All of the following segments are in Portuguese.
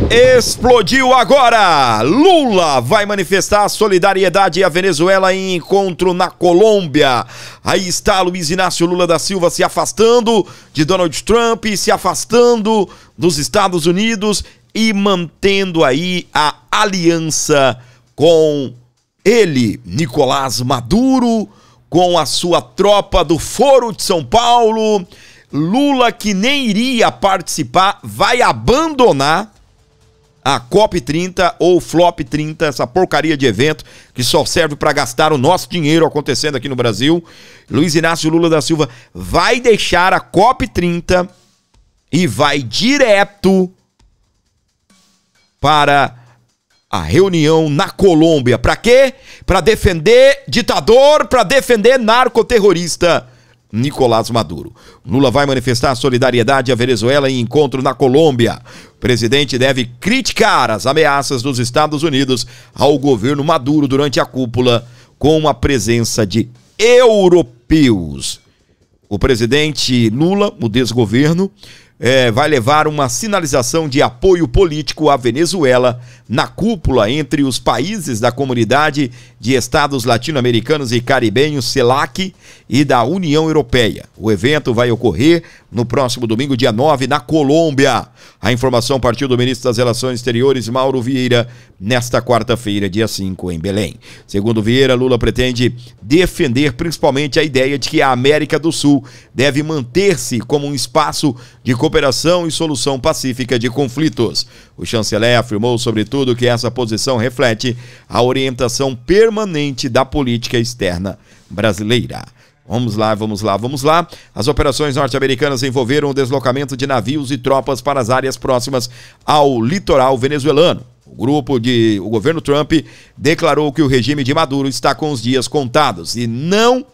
Explodiu agora! Lula vai manifestar solidariedade à Venezuela em encontro na Colômbia. Aí está Luiz Inácio Lula da Silva se afastando de Donald Trump, se afastando dos Estados Unidos e mantendo aí a aliança com ele, Nicolás Maduro, com a sua tropa do Foro de São Paulo. Lula, que nem iria participar, vai abandonar a COP30 ou Flop 30, essa porcaria de evento que só serve para gastar o nosso dinheiro acontecendo aqui no Brasil. Luiz Inácio Lula da Silva vai deixar a COP30 e vai direto para a reunião na Colômbia. Para quê? Para defender ditador, para defender narcoterrorista Nicolás Maduro. Lula vai manifestar solidariedade à Venezuela em encontro na Colômbia. O presidente deve criticar as ameaças dos Estados Unidos ao governo Maduro durante a cúpula, com a presença de europeus. O presidente Lula, o desgoverno, vai levar uma sinalização de apoio político à Venezuela na cúpula entre os países da Comunidade de Estados Latino-Americanos e Caribenhos, CELAC, e da União Europeia. O evento vai ocorrer no próximo domingo, dia 9, na Colômbia. A informação partiu do ministro das Relações Exteriores, Mauro Vieira, nesta quarta-feira, dia 5, em Belém. Segundo Vieira, Lula pretende defender principalmente a ideia de que a América do Sul deve manter-se como um espaço de cooperação e solução pacífica de conflitos. O chanceler afirmou, sobretudo, que essa posição reflete a orientação permanente da política externa brasileira. Vamos lá. As operações norte-americanas envolveram o deslocamento de navios e tropas para as áreas próximas ao litoral venezuelano. O governo Trump declarou que o regime de Maduro está com os dias contados e não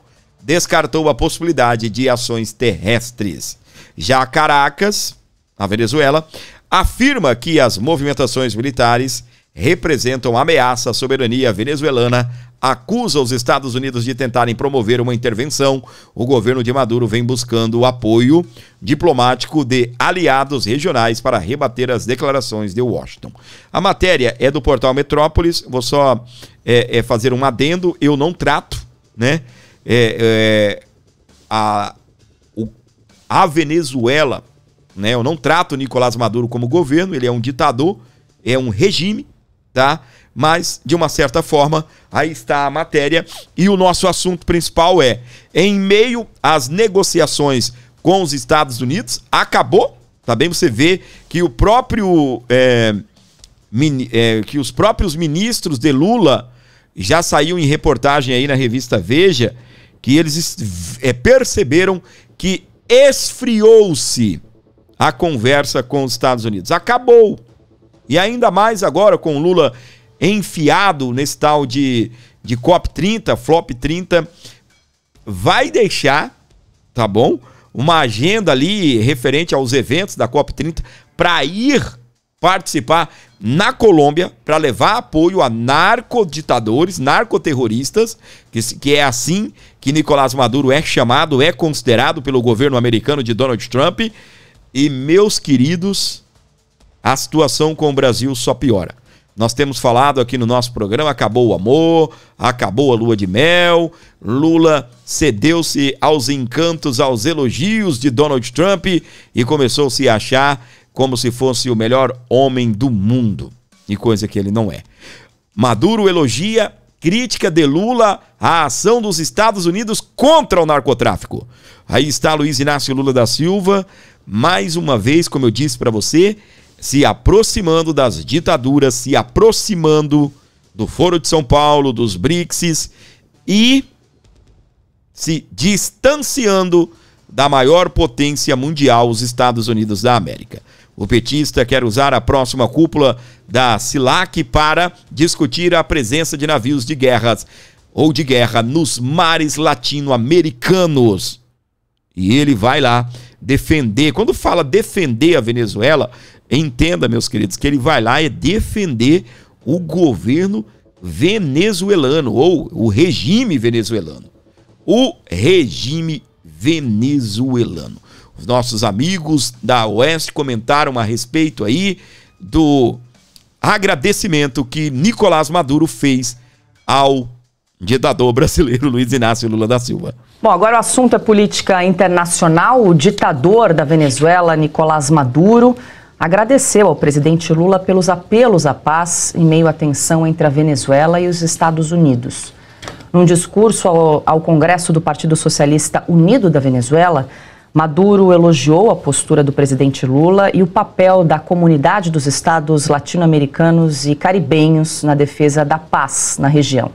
descartou a possibilidade de ações terrestres. Já Caracas, na Venezuela, afirma que as movimentações militares representam ameaça à soberania venezuelana, acusa os Estados Unidos de tentarem promover uma intervenção. O governo de Maduro vem buscando o apoio diplomático de aliados regionais para rebater as declarações de Washington. A matéria é do portal Metrópolis, vou só fazer um adendo, eu não trato, né, a Venezuela, né, eu não trato Nicolás Maduro como governo, ele é um ditador, é um regime, tá? Mas, de uma certa forma, aí está a matéria e o nosso assunto principal é, em meio às negociações com os Estados Unidos, acabou, tá bem? Você vê que o próprio, que os próprios ministros de Lula já saiu em reportagem aí na revista Veja, que eles perceberam que esfriou-se a conversa com os Estados Unidos. Acabou. E ainda mais agora com o Lula enfiado nesse tal de COP30, Flop 30, vai deixar, tá bom? Uma agenda ali referente aos eventos da COP30 para ir participar na Colômbia, para levar apoio a narcoditadores, narcoterroristas, que é assim que Nicolás Maduro é chamado, é considerado pelo governo americano de Donald Trump. E, meus queridos, a situação com o Brasil só piora. Nós temos falado aqui no nosso programa, acabou o amor, acabou a lua de mel, Lula cedeu-se aos encantos, aos elogios de Donald Trump e começou a se achar como se fosse o melhor homem do mundo, e coisa que ele não é. Maduro elogia crítica de Lula à ação dos Estados Unidos contra o narcotráfico. Aí está Luiz Inácio Lula da Silva, mais uma vez, como eu disse para você, se aproximando das ditaduras, se aproximando do Foro de São Paulo, dos BRICS e se distanciando da maior potência mundial, os Estados Unidos da América. O petista quer usar a próxima cúpula da CELAC para discutir a presença de navios de guerra nos mares latino-americanos. E ele vai lá defender. Quando fala defender a Venezuela, entenda, meus queridos, que ele vai lá e defender o governo venezuelano, ou o regime venezuelano. O regime venezuelano. Os nossos amigos da Oeste comentaram a respeito aí do agradecimento que Nicolás Maduro fez ao ditador brasileiro Luiz Inácio Lula da Silva. Bom, agora o assunto é política internacional. O ditador da Venezuela, Nicolás Maduro, agradeceu ao presidente Lula pelos apelos à paz em meio à tensão entre a Venezuela e os Estados Unidos. Num discurso ao Congresso do Partido Socialista Unido da Venezuela, Maduro elogiou a postura do presidente Lula e o papel da comunidade dos estados latino-americanos e caribenhos na defesa da paz na região.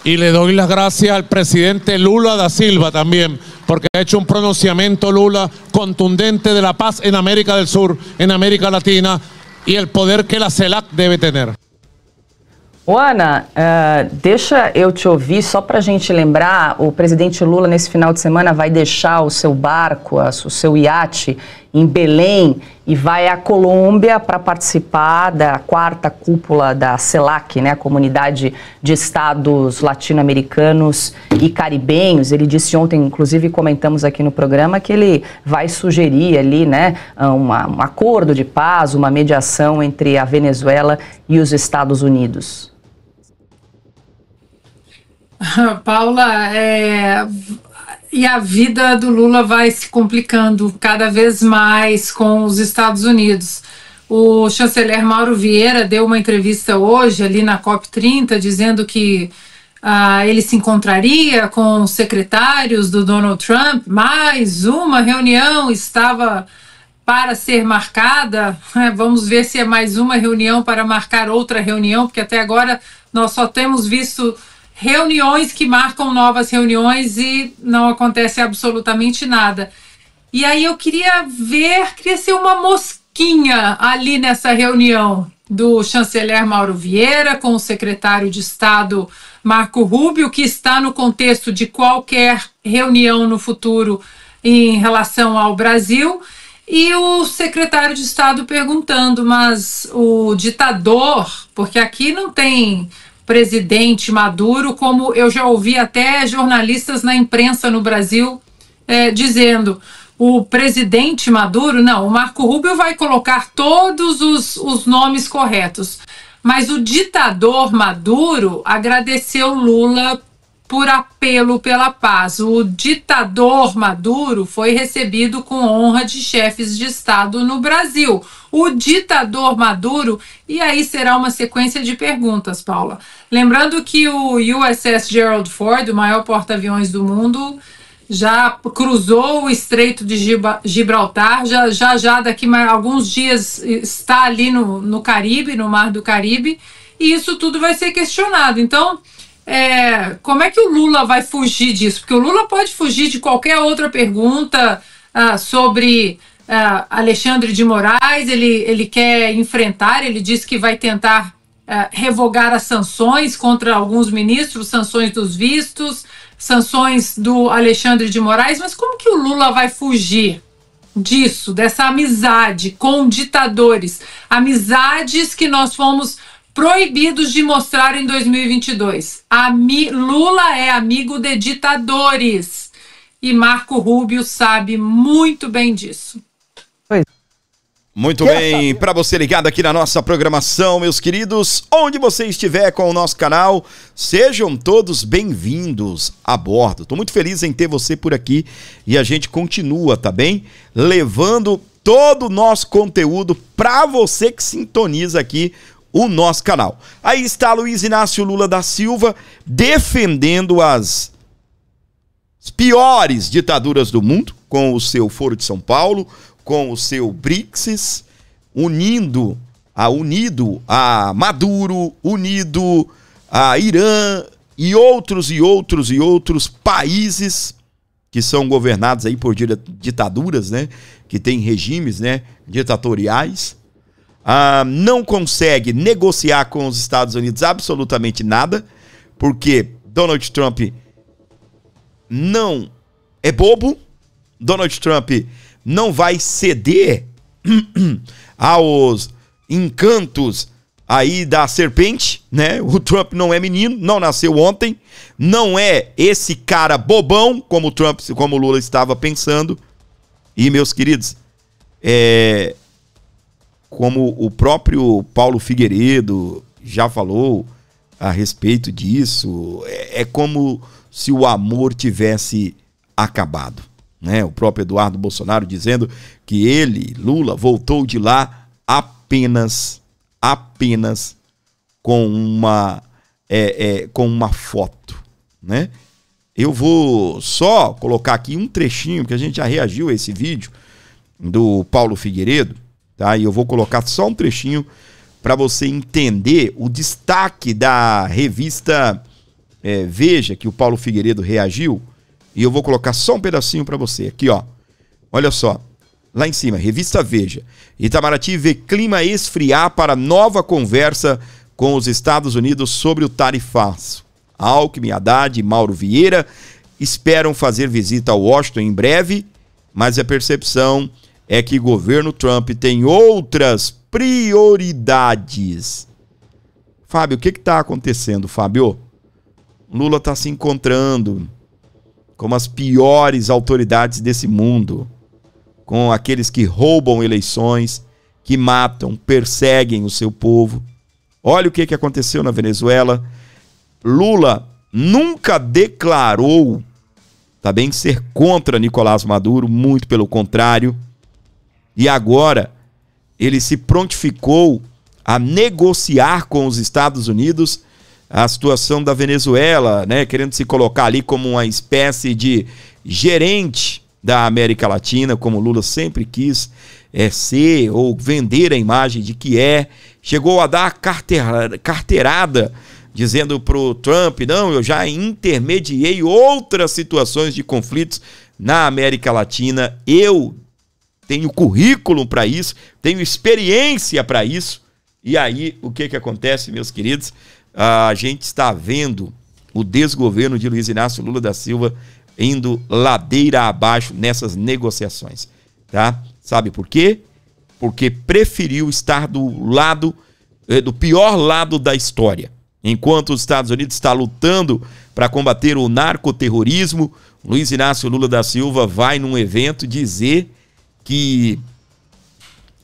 Y le doy las gracias al presidente Lula da Silva también, porque ha hecho un pronunciamiento Lula contundente de la paz en América del Sur, en América Latina, y el poder que la CELAC debe tener. Ana, deixa eu te ouvir, só para a gente lembrar, o presidente Lula nesse final de semana vai deixar o seu barco, o seu iate em Belém e vai à Colômbia para participar da 4ª cúpula da CELAC, né, a Comunidade de Estados Latino-Americanos e Caribenhos. Ele disse ontem, inclusive comentamos aqui no programa, que ele vai sugerir ali, né, um acordo de paz, uma mediação entre a Venezuela e os Estados Unidos. Paula, e a vida do Lula vai se complicando cada vez mais com os Estados Unidos. O chanceler Mauro Vieira deu uma entrevista hoje ali na COP30 dizendo que ele se encontraria com os secretários do Donald Trump. Mais uma reunião estava para ser marcada. Vamos ver se é mais uma reunião para marcar outra reunião, porque até agora nós só temos visto reuniões que marcam novas reuniões e não acontece absolutamente nada. E aí eu queria ser uma mosquinha ali nessa reunião do chanceler Mauro Vieira com o secretário de Estado Marco Rubio, que está no contexto de qualquer reunião no futuro em relação ao Brasil, e o secretário de Estado perguntando, mas o ditador, porque aqui não tem presidente Maduro, como eu já ouvi até jornalistas na imprensa no Brasil dizendo, o presidente Maduro, não, o Marco Rubio vai colocar todos os nomes corretos, mas o ditador Maduro agradeceu Lula por apelo pela paz. O ditador Maduro foi recebido com honra de chefes de Estado no Brasil. O ditador Maduro, e aí será uma sequência de perguntas, Paula. Lembrando que o USS Gerald Ford, o maior porta-aviões do mundo, já cruzou o Estreito de Gibraltar, já daqui a alguns dias está ali no Caribe, no Mar do Caribe, e isso tudo vai ser questionado. Então, como é que o Lula vai fugir disso? Porque o Lula pode fugir de qualquer outra pergunta sobre Alexandre de Moraes, ele quer enfrentar, ele diz que vai tentar revogar as sanções contra alguns ministros, sanções dos vistos, sanções do Alexandre de Moraes, mas como que o Lula vai fugir disso, dessa amizade com ditadores, amizades que nós fomos proibidos de mostrar em 2022. Lula é amigo de ditadores e Marco Rubio sabe muito bem disso. Muito bem, para você ligado aqui na nossa programação, meus queridos, onde você estiver com o nosso canal, sejam todos bem-vindos a bordo. Estou muito feliz em ter você por aqui e a gente continua, tá bem? Levando todo o nosso conteúdo para você que sintoniza aqui o nosso canal. Aí está Luiz Inácio Lula da Silva defendendo as piores ditaduras do mundo, com o seu Foro de São Paulo, com o seu BRICS, unido a Maduro, unido a Irã e outros países que são governados aí por ditaduras, né? Que tem regimes, né, ditatoriais. Não consegue negociar com os Estados Unidos absolutamente nada, porque Donald Trump não é bobo, Donald Trump não vai ceder aos encantos aí da serpente, né? O Trump não é menino, não nasceu ontem, não é esse cara bobão como o Lula estava pensando. E, meus queridos, como o próprio Paulo Figueiredo já falou a respeito disso, é como se o amor tivesse acabado, né? O próprio Eduardo Bolsonaro dizendo que ele, Lula, voltou de lá apenas com uma foto, né? Eu vou só colocar aqui um trechinho, porque a gente já reagiu a esse vídeo do Paulo Figueiredo, tá? E eu vou colocar só um trechinho para você entender o destaque da revista Veja, que o Paulo Figueiredo reagiu, e eu vou colocar só um pedacinho para você. Aqui, ó. Olha só. Lá em cima, revista Veja. Itamaraty vê clima esfriar para nova conversa com os Estados Unidos sobre o tarifaço. Alckmin, Haddad e Mauro Vieira esperam fazer visita a Washington em breve, mas a percepção é que o governo Trump tem outras prioridades. Fábio, o que está acontecendo, Fábio? Lula está se encontrando com as piores autoridades desse mundo, com aqueles que roubam eleições, que matam, perseguem o seu povo. Olha o que aconteceu na Venezuela. Lula nunca declarou, tá bem, ser contra Nicolás Maduro, muito pelo contrário. E agora ele se prontificou a negociar com os Estados Unidos a situação da Venezuela, né, querendo se colocar ali como uma espécie de gerente da América Latina, como Lula sempre quis ser, ou vender a imagem de que é. Chegou a dar carteirada, dizendo para o Trump, não, eu já intermediei outras situações de conflitos na América Latina, eu tenho currículo para isso, tenho experiência para isso. E aí, o que acontece, meus queridos? A gente está vendo o desgoverno de Luiz Inácio Lula da Silva indo ladeira abaixo nessas negociações, tá? Sabe por quê? Porque preferiu estar do lado, do pior lado da história. Enquanto os Estados Unidos está lutando para combater o narcoterrorismo, Luiz Inácio Lula da Silva vai num evento dizer que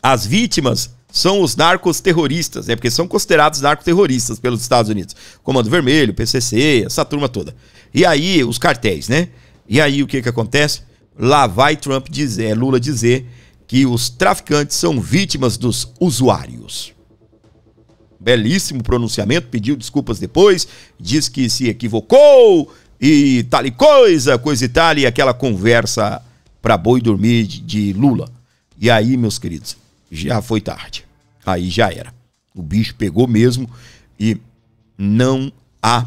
as vítimas são os narcoterroristas, né? Porque são considerados narcoterroristas pelos Estados Unidos. Comando Vermelho, PCC, essa turma toda. E aí, os cartéis, né? E aí, o que acontece? Lá vai Trump dizer, Lula dizer que os traficantes são vítimas dos usuários. Belíssimo pronunciamento, pediu desculpas depois, disse que se equivocou e tal e coisa e tal, e aquela conversa pra boi dormir de Lula. E aí, meus queridos, já foi tarde. Aí já era. O bicho pegou mesmo e não há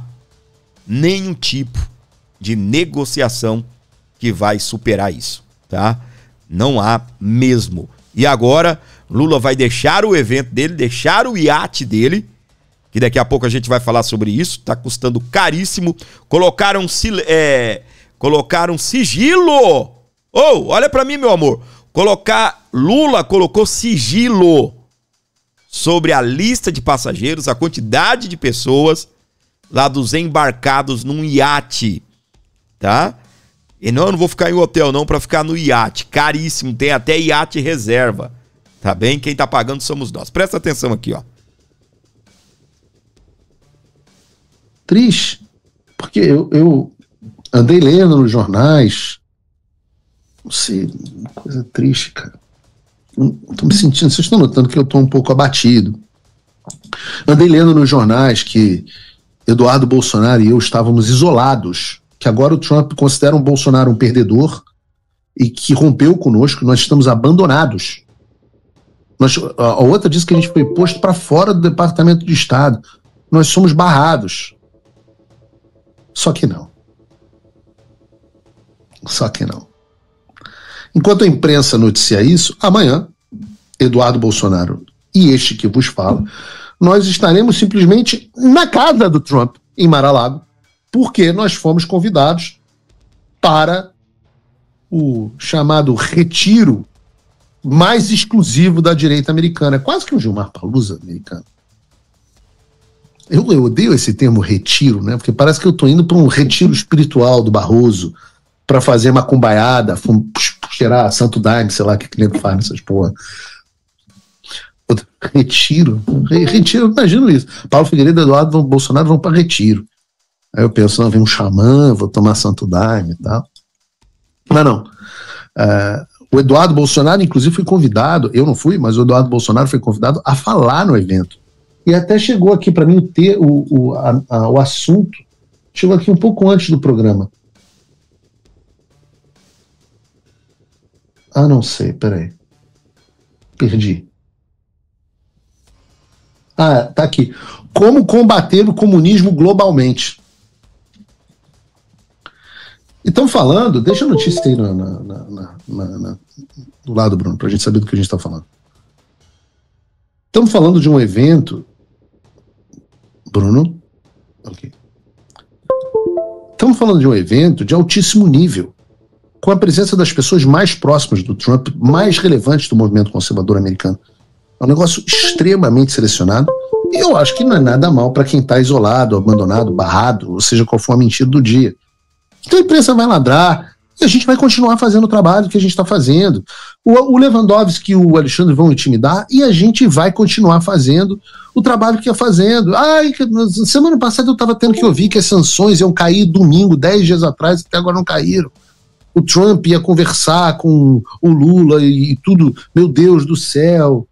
nenhum tipo de negociação que vai superar isso, tá? Não há mesmo. E agora, Lula vai deixar o evento dele, deixar o iate dele, que daqui a pouco a gente vai falar sobre isso, tá custando caríssimo. Colocaram sigilo. Oh, olha pra mim, meu amor. Lula colocou sigilo sobre a lista de passageiros, a quantidade de pessoas lá dos embarcados num iate, tá? E não, eu não vou ficar em hotel não para ficar no iate, caríssimo, tem até iate reserva, tá bem? Quem tá pagando somos nós. Presta atenção aqui, ó. Triste, porque eu andei lendo nos jornais, não sei, coisa triste, cara. Tô me sentindo, vocês estão notando que eu tô um pouco abatido. Andei lendo nos jornais que Eduardo Bolsonaro e eu estávamos isolados, que agora o Trump considera o Bolsonaro um perdedor e que rompeu conosco, nós estamos abandonados. A outra disse que a gente foi posto para fora do Departamento de Estado. Nós somos barrados. Só que não. Só que não. Enquanto a imprensa noticia isso, amanhã, Eduardo Bolsonaro e este que vos fala, nós estaremos simplesmente na casa do Trump, em Mar-a-Lago, porque nós fomos convidados para o chamado retiro mais exclusivo da direita americana. É quase que um Gilmar Palusa americano. Eu odeio esse termo retiro, né? Porque parece que eu estou indo para um retiro espiritual do Barroso, para fazer macumbaiada, cheirar santo daime, sei lá o que nego faz nessas porra. retiro. Retiro, imagino isso. Paulo Figueiredo e Eduardo Bolsonaro vão para retiro. Aí eu penso, não, vem um xamã, vou tomar santo daime e tal. Mas não. O Eduardo Bolsonaro, inclusive, foi convidado, eu não fui, mas o Eduardo Bolsonaro foi convidado a falar no evento. E até chegou aqui para mim o assunto, chegou aqui um pouco antes do programa. Ah, não sei, peraí. Perdi. Ah, tá aqui. Como combater o comunismo globalmente. E estão falando, deixa a notícia aí do lado, Bruno, para a gente saber do que a gente está falando. Estamos falando de um evento. Bruno? Ok. Estamos falando de um evento de altíssimo nível, com a presença das pessoas mais próximas do Trump, mais relevantes do movimento conservador americano. É um negócio extremamente selecionado, e eu acho que não é nada mal para quem está isolado, abandonado, barrado, ou seja, qual for a mentira do dia. Então a imprensa vai ladrar, e a gente vai continuar fazendo o trabalho que a gente está fazendo. O Lewandowski e o Alexandre vão intimidar, e a gente vai continuar fazendo o trabalho que ia fazendo. Ai, semana passada eu estava tendo que ouvir que as sanções iam cair domingo, 10 dias atrás, até agora não caíram. O Trump ia conversar com o Lula e tudo, meu Deus do céu.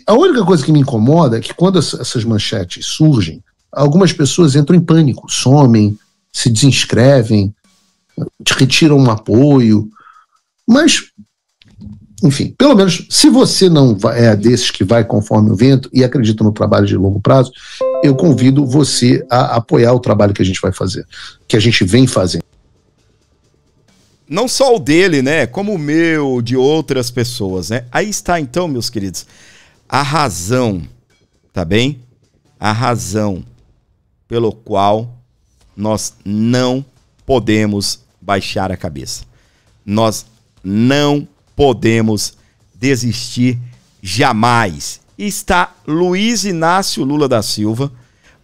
A única coisa que me incomoda é que quando essas manchetes surgem, algumas pessoas entram em pânico, somem, se desinscrevem, te retiram um apoio. Mas, enfim, pelo menos, se você não é desses que vai conforme o vento e acredita no trabalho de longo prazo, eu convido você a apoiar o trabalho que a gente vai fazer, que a gente vem fazendo. Não só o dele, né? Como o meu, de outras pessoas, né? Aí está, então, meus queridos, a razão, tá bem? A razão pelo qual nós não podemos baixar a cabeça. Nós não podemos desistir jamais. E está Luiz Inácio Lula da Silva,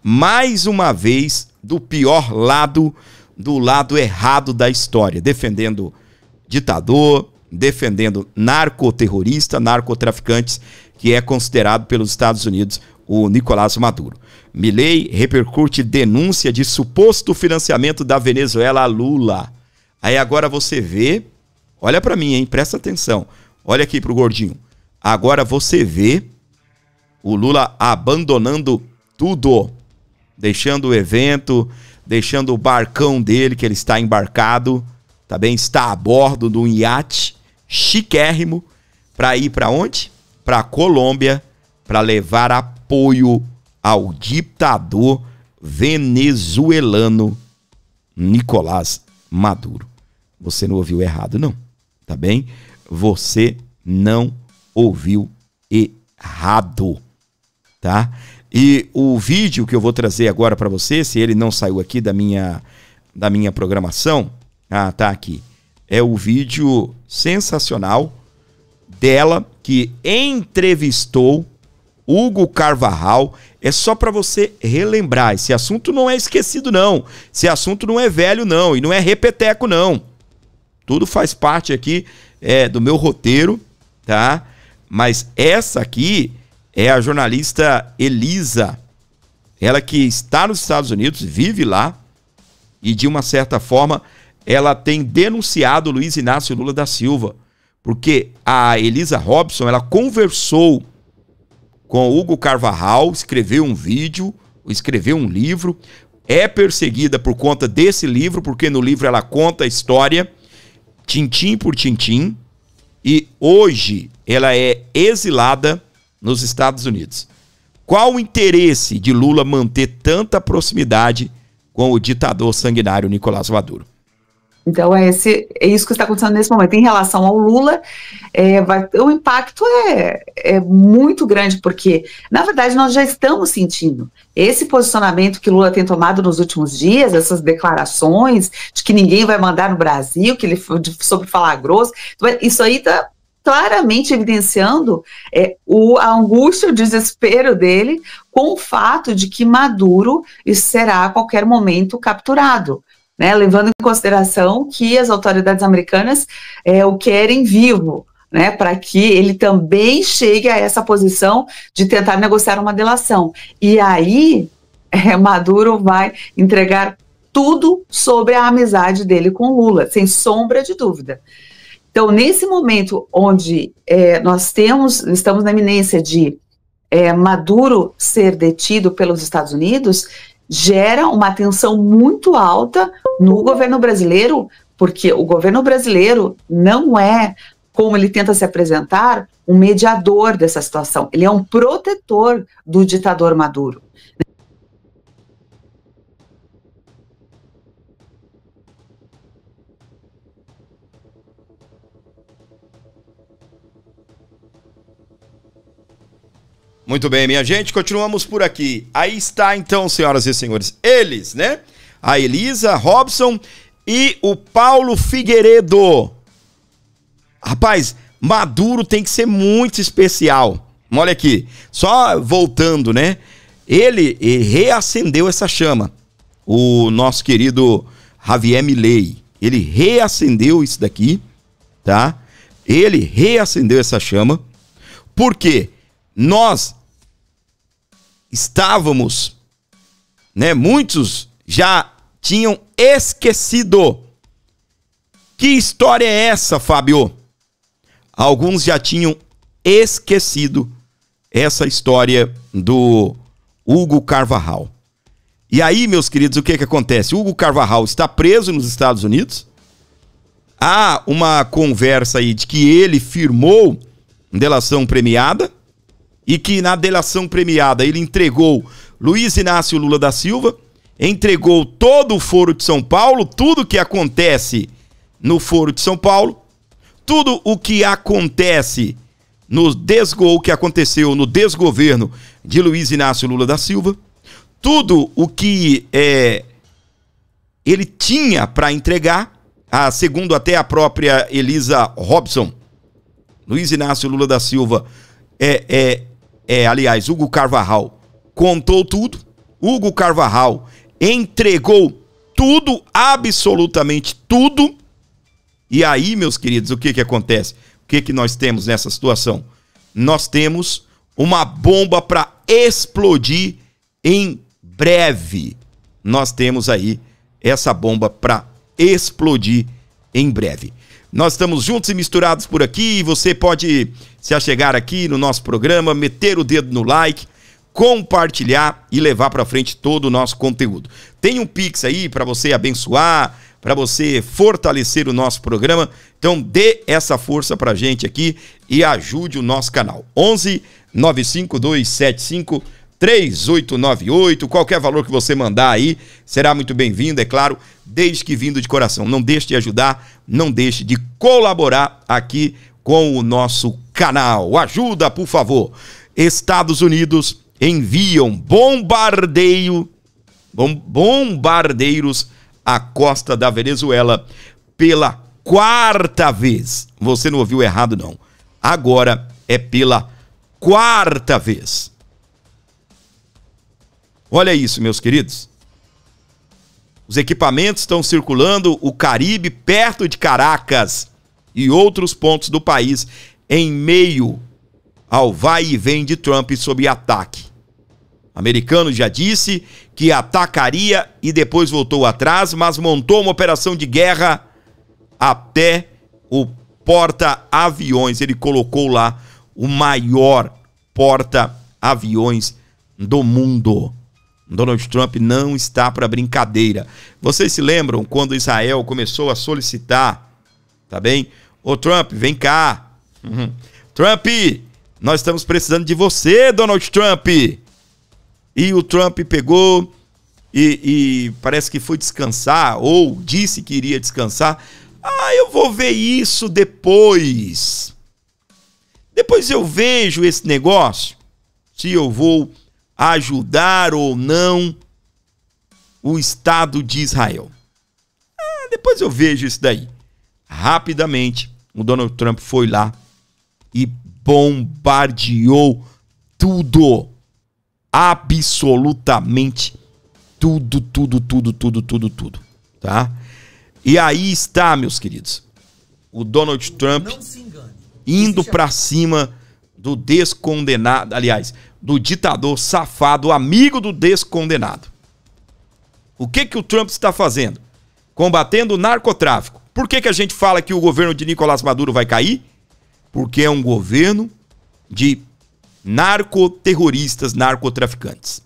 mais uma vez, do pior lado, do lado errado da história, defendendo ditador, defendendo narcoterrorista, narcotraficantes, que é considerado pelos Estados Unidos o Nicolás Maduro. Milei repercute denúncia de suposto financiamento da Venezuela a Lula. Aí agora você vê, olha pra mim, hein, presta atenção, olha aqui pro gordinho. Agora você vê o Lula abandonando tudo, deixando o evento, deixando o barcão dele, que ele está embarcado, tá bem? Está a bordo de um iate chiquérrimo, para ir para onde? Para a Colômbia, para levar apoio ao ditador venezuelano Nicolás Maduro. Você não ouviu errado, não, tá bem? Você não ouviu errado, tá? E o vídeo que eu vou trazer agora para você, se ele não saiu aqui da minha programação, tá aqui. É o vídeo sensacional dela que entrevistou Hugo Carvajal. É só para você relembrar. Esse assunto não é esquecido, não. Esse assunto não é velho, não. E não é repeteco, não. Tudo faz parte aqui do meu roteiro, tá? Mas essa aqui é a jornalista Elisa, ela que está nos Estados Unidos, vive lá, e de uma certa forma ela tem denunciado Luiz Inácio Lula da Silva, porque a Elisa Robson, ela conversou com Hugo Carvajal, escreveu um vídeo, escreveu um livro, é perseguida por conta desse livro, porque no livro ela conta a história, tintim por tintim, e hoje ela é exilada nos Estados Unidos. Qual o interesse de Lula manter tanta proximidade com o ditador sanguinário Nicolás Maduro? Então é isso que está acontecendo nesse momento. Em relação ao Lula, o impacto é muito grande, porque, na verdade, nós já estamos sentindo esse posicionamento que Lula tem tomado nos últimos dias, essas declarações de que ninguém vai mandar no Brasil, que ele sobre falar grosso, isso aí está claramente evidenciando a angústia, o desespero dele com o fato de que Maduro será a qualquer momento capturado, né? Levando em consideração que as autoridades americanas o querem vivo, né, para que ele também chegue a essa posição de tentar negociar uma delação. E aí, Maduro vai entregar tudo sobre a amizade dele com Lula, sem sombra de dúvida. Então, nesse momento onde nós estamos na iminência de Maduro ser detido pelos Estados Unidos, gera uma tensão muito alta no governo brasileiro, porque o governo brasileiro não é, como ele tenta se apresentar, um mediador dessa situação. Ele é um protetor do ditador Maduro. Muito bem, minha gente, continuamos por aqui. Aí está, então, senhoras e senhores, eles, né? A Elisa Robson e o Paulo Figueiredo. Rapaz, Maduro tem que ser muito especial. Olha aqui, só voltando, né? Ele reacendeu essa chama. O nosso querido Javier Milei, ele reacendeu isso daqui, tá? Ele reacendeu essa chama. Por quê? Nós estávamos, né? Muitos já tinham esquecido. Que história é essa, Fábio? Alguns já tinham esquecido essa história do Hugo Carvajal. E aí, meus queridos, o que acontece? O Hugo Carvajal está preso nos Estados Unidos. Há uma conversa aí de que ele firmou delação premiada e que na delação premiada ele entregou Luiz Inácio Lula da Silva, entregou todo o Foro de São Paulo, tudo que acontece no Foro de São Paulo, tudo o que acontece o que aconteceu no desgoverno de Luiz Inácio Lula da Silva, tudo o que ele tinha para entregar, segundo até a própria Elisa Robson, Luiz Inácio Lula da Silva, aliás, Hugo Carvajal contou tudo, Hugo Carvajal entregou tudo, absolutamente tudo. E aí, meus queridos, o que acontece? O que nós temos nessa situação? Nós temos uma bomba para explodir em breve. Nós temos aí essa bomba para explodir em breve. Nós estamos juntos e misturados por aqui. Você pode se achegar aqui no nosso programa, meter o dedo no like, compartilhar e levar para frente todo o nosso conteúdo. Tem um Pix aí para você abençoar, para você fortalecer o nosso programa. Então dê essa força pra gente aqui e ajude o nosso canal. 11 95275 3898. Qualquer valor que você mandar aí será muito bem-vindo, é claro, desde que vindo de coração. Não deixe de ajudar, não deixe de colaborar aqui com o nosso canal. Ajuda, por favor. Estados Unidos enviam bombardeiros à costa da Venezuela pela quarta vez. Você não ouviu errado, não. Agora é pela quarta vez. Olha isso, meus queridos. Os equipamentos estão circulando o Caribe, perto de Caracas e outros pontos do país, em meio ao vai e vem de Trump sob ataque. O americano já disse que atacaria e depois voltou atrás, mas montou uma operação de guerra até o porta-aviões. Ele colocou lá o maior porta-aviões do mundo. Donald Trump não está para brincadeira. Vocês se lembram quando Israel começou a solicitar, tá bem? Ô Trump, vem cá. Trump, nós estamos precisando de você, Donald Trump. E o Trump pegou e parece que foi descansar, ou disse que iria descansar. Eu vou ver isso depois. Depois eu vejo esse negócio, se eu vou ajudar ou não o Estado de Israel. Depois eu vejo isso daí. Rapidamente, o Donald Trump foi lá e bombardeou tudo. Absolutamente tudo, tá? E aí está, meus queridos, o Donald Trump indo para cima do descondenado, aliás, do ditador safado, amigo do descondenado. O que o Trump está fazendo? Combatendo o narcotráfico. Por que a gente fala que o governo de Nicolás Maduro vai cair? Porque é um governo de narcoterroristas, narcotraficantes.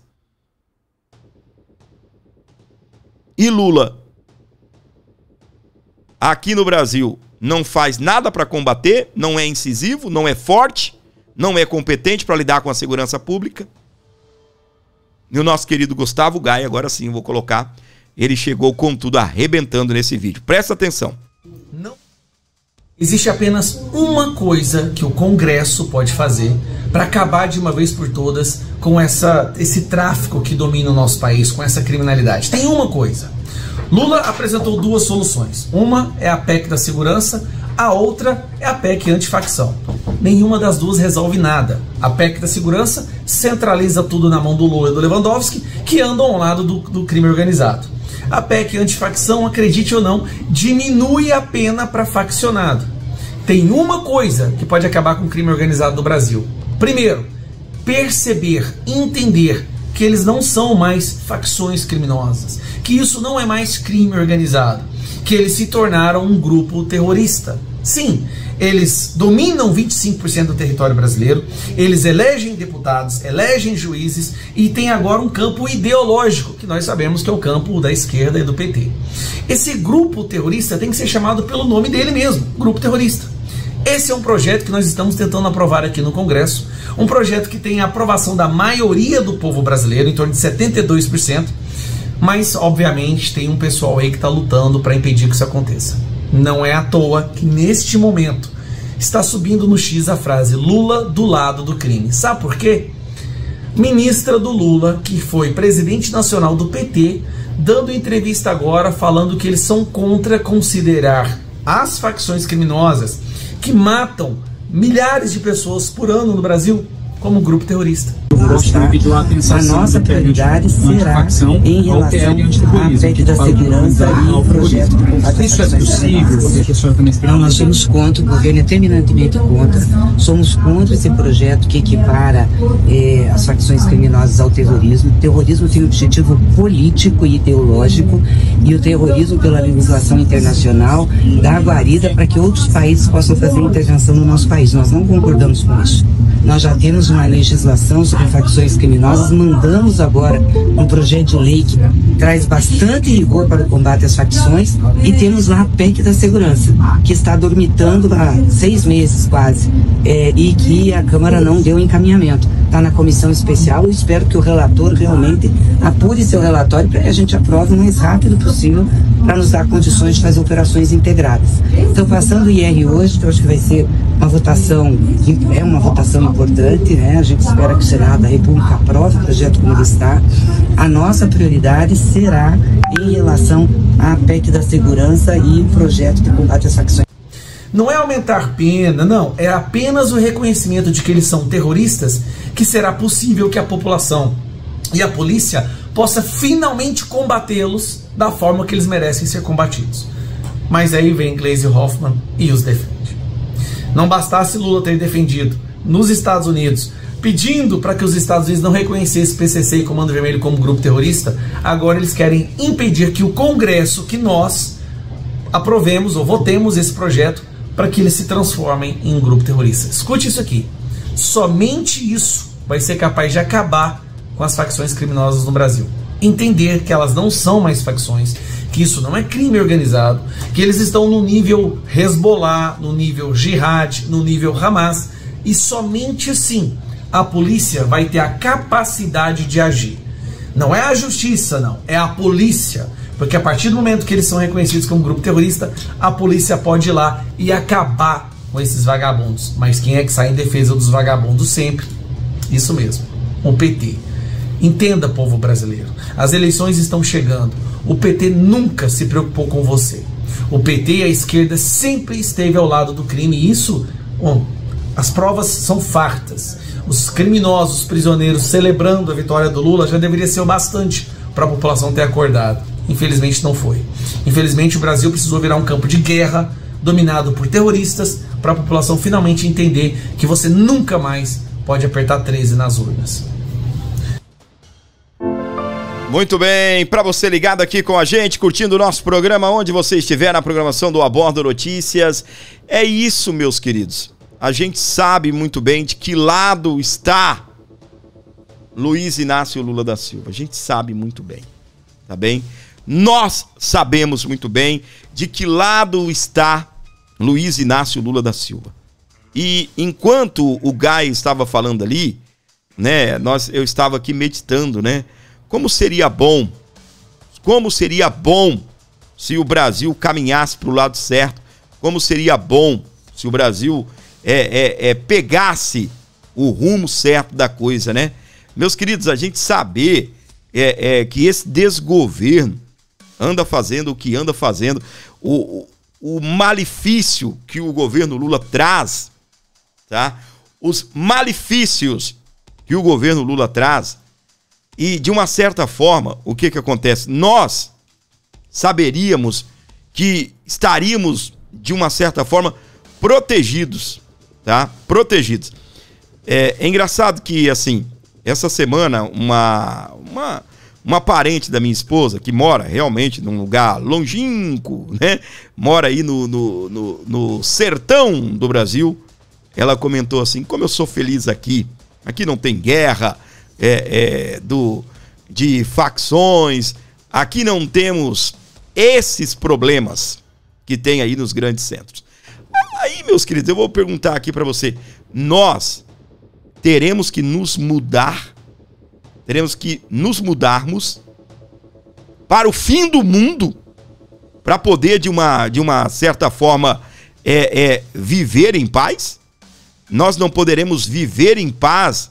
E Lula, aqui no Brasil, não faz nada para combater, não é incisivo, não é forte, não é competente para lidar com a segurança pública. E o nosso querido Gustavo Gaia, agora sim vou colocar, ele chegou com tudo arrebentando nesse vídeo. Presta atenção. Não. Existe apenas uma coisa que o Congresso pode fazer para acabar de uma vez por todas com esse tráfico que domina o nosso país, com essa criminalidade. Tem uma coisa. Lula apresentou duas soluções. Uma é a PEC da segurança, a outra é a PEC antifacção. Nenhuma das duas resolve nada. A PEC da segurança centraliza tudo na mão do Lula e do Lewandowski, que andam ao lado do crime organizado. A PEC antifacção, acredite ou não, diminui a pena para faccionado. Tem uma coisa que pode acabar com o crime organizado no Brasil. Primeiro, perceber, entender que eles não são mais facções criminosas, que isso não é mais crime organizado, que eles se tornaram um grupo terrorista. Sim, eles dominam 25% do território brasileiro, eles elegem deputados, elegem juízes e tem agora um campo ideológico, que nós sabemos que é o campo da esquerda e do PT. Esse grupo terrorista tem que ser chamado pelo nome dele mesmo, grupo terrorista. Esse é um projeto que nós estamos tentando aprovar aqui no Congresso, um projeto que tem a aprovação da maioria do povo brasileiro, em torno de 72%, mas obviamente tem um pessoal aí que está lutando para impedir que isso aconteça. Não é à toa que neste momento está subindo no X a frase Lula do lado do crime. Sabe por quê? Ministra do Lula, que foi presidente nacional do PT, dando entrevista agora falando que eles são contra considerar as facções criminosas que matam milhares de pessoas por ano no Brasil como grupo terrorista. A nossa prioridade será em relação à PEC da segurança e o projeto de combate às facções. Nós somos contra, o governo é terminantemente contra, somos contra esse projeto que equipara as facções criminosas ao terrorismo. O terrorismo tem um objetivo político e ideológico, e o terrorismo, pela legislação internacional, dá guarida para que outros países possam fazer intervenção no nosso país. Nós não concordamos com isso. Nós já temos uma legislação sobre facções criminosas, mandamos agora um projeto de lei que traz bastante rigor para o combate às facções, e temos lá a PEC da segurança, que está dormitando há 6 meses quase, e que a Câmara não deu encaminhamento. Está na comissão especial, eu espero que o relator realmente apure seu relatório para que a gente aprove o mais rápido possível, para nos dar condições de fazer operações integradas. Então, passando o IR hoje, que eu acho que vai ser uma votação, é uma votação importante, né? A gente espera que o Senado da República aprove o projeto como ele está. A nossa prioridade será em relação à PEC da segurança e o projeto de combate às facções. Não é aumentar pena, não. É apenas o reconhecimento de que eles são terroristas que será possível que a população e a polícia possa finalmente combatê-los da forma que eles merecem ser combatidos. Mas aí vem Gleisi Hoffmann e os defende. Não bastasse Lula ter defendido nos Estados Unidos, pedindo para que os Estados Unidos não reconhecessem PCC e Comando Vermelho como grupo terrorista, agora eles querem impedir que o Congresso, que nós aprovemos ou votemos esse projeto para que eles se transformem em um grupo terrorista. Escute isso aqui. Somente isso vai ser capaz de acabar com as facções criminosas no Brasil. Entender que elas não são mais facções, que isso não é crime organizado, que eles estão no nível Hezbollah, no nível Jihad, no nível Hamas, e somente assim a polícia vai ter a capacidade de agir. Não é a justiça, não, é a polícia, porque a partir do momento que eles são reconhecidos como grupo terrorista, a polícia pode ir lá e acabar com esses vagabundos. Mas quem é que sai em defesa dos vagabundos sempre? Isso mesmo, o PT. Entenda, povo brasileiro, as eleições estão chegando. O PT nunca se preocupou com você. O PT e a esquerda sempre esteve ao lado do crime. E isso, as provas são fartas. Os criminosos, os prisioneiros celebrando a vitória do Lula já deveria ser o bastante para a população ter acordado. Infelizmente não foi. Infelizmente o Brasil precisou virar um campo de guerra dominado por terroristas para a população finalmente entender que você nunca mais pode apertar 13 nas urnas. Muito bem, para você ligado aqui com a gente, curtindo o nosso programa, onde você estiver na programação do Abordo Notícias, é isso, meus queridos. A gente sabe muito bem de que lado está Luiz Inácio Lula da Silva. A gente sabe muito bem, tá bem? Nós sabemos muito bem de que lado está Luiz Inácio Lula da Silva. E enquanto o Gai estava falando ali, né, eu estava aqui meditando, né? Como seria bom se o Brasil caminhasse para o lado certo, como seria bom se o Brasil pegasse o rumo certo da coisa, né? Meus queridos, a gente saber que esse desgoverno anda fazendo o que anda fazendo, o malefício que o governo Lula traz, tá? Os malefícios que o governo Lula traz. E, de uma certa forma, o que acontece? Nós saberíamos que estaríamos, de uma certa forma, protegidos, tá? Protegidos. É engraçado que, assim, essa semana, uma parente da minha esposa, que mora realmente num lugar longínquo, né? Mora aí no sertão do Brasil, ela comentou assim, como eu sou feliz aqui não tem guerra, de facções, aqui não temos esses problemas que tem aí nos grandes centros. Aí, meus queridos, eu vou perguntar aqui para você, nós teremos que nos mudarmos para o fim do mundo, para poder de uma certa forma viver em paz? Nós não poderemos viver em paz.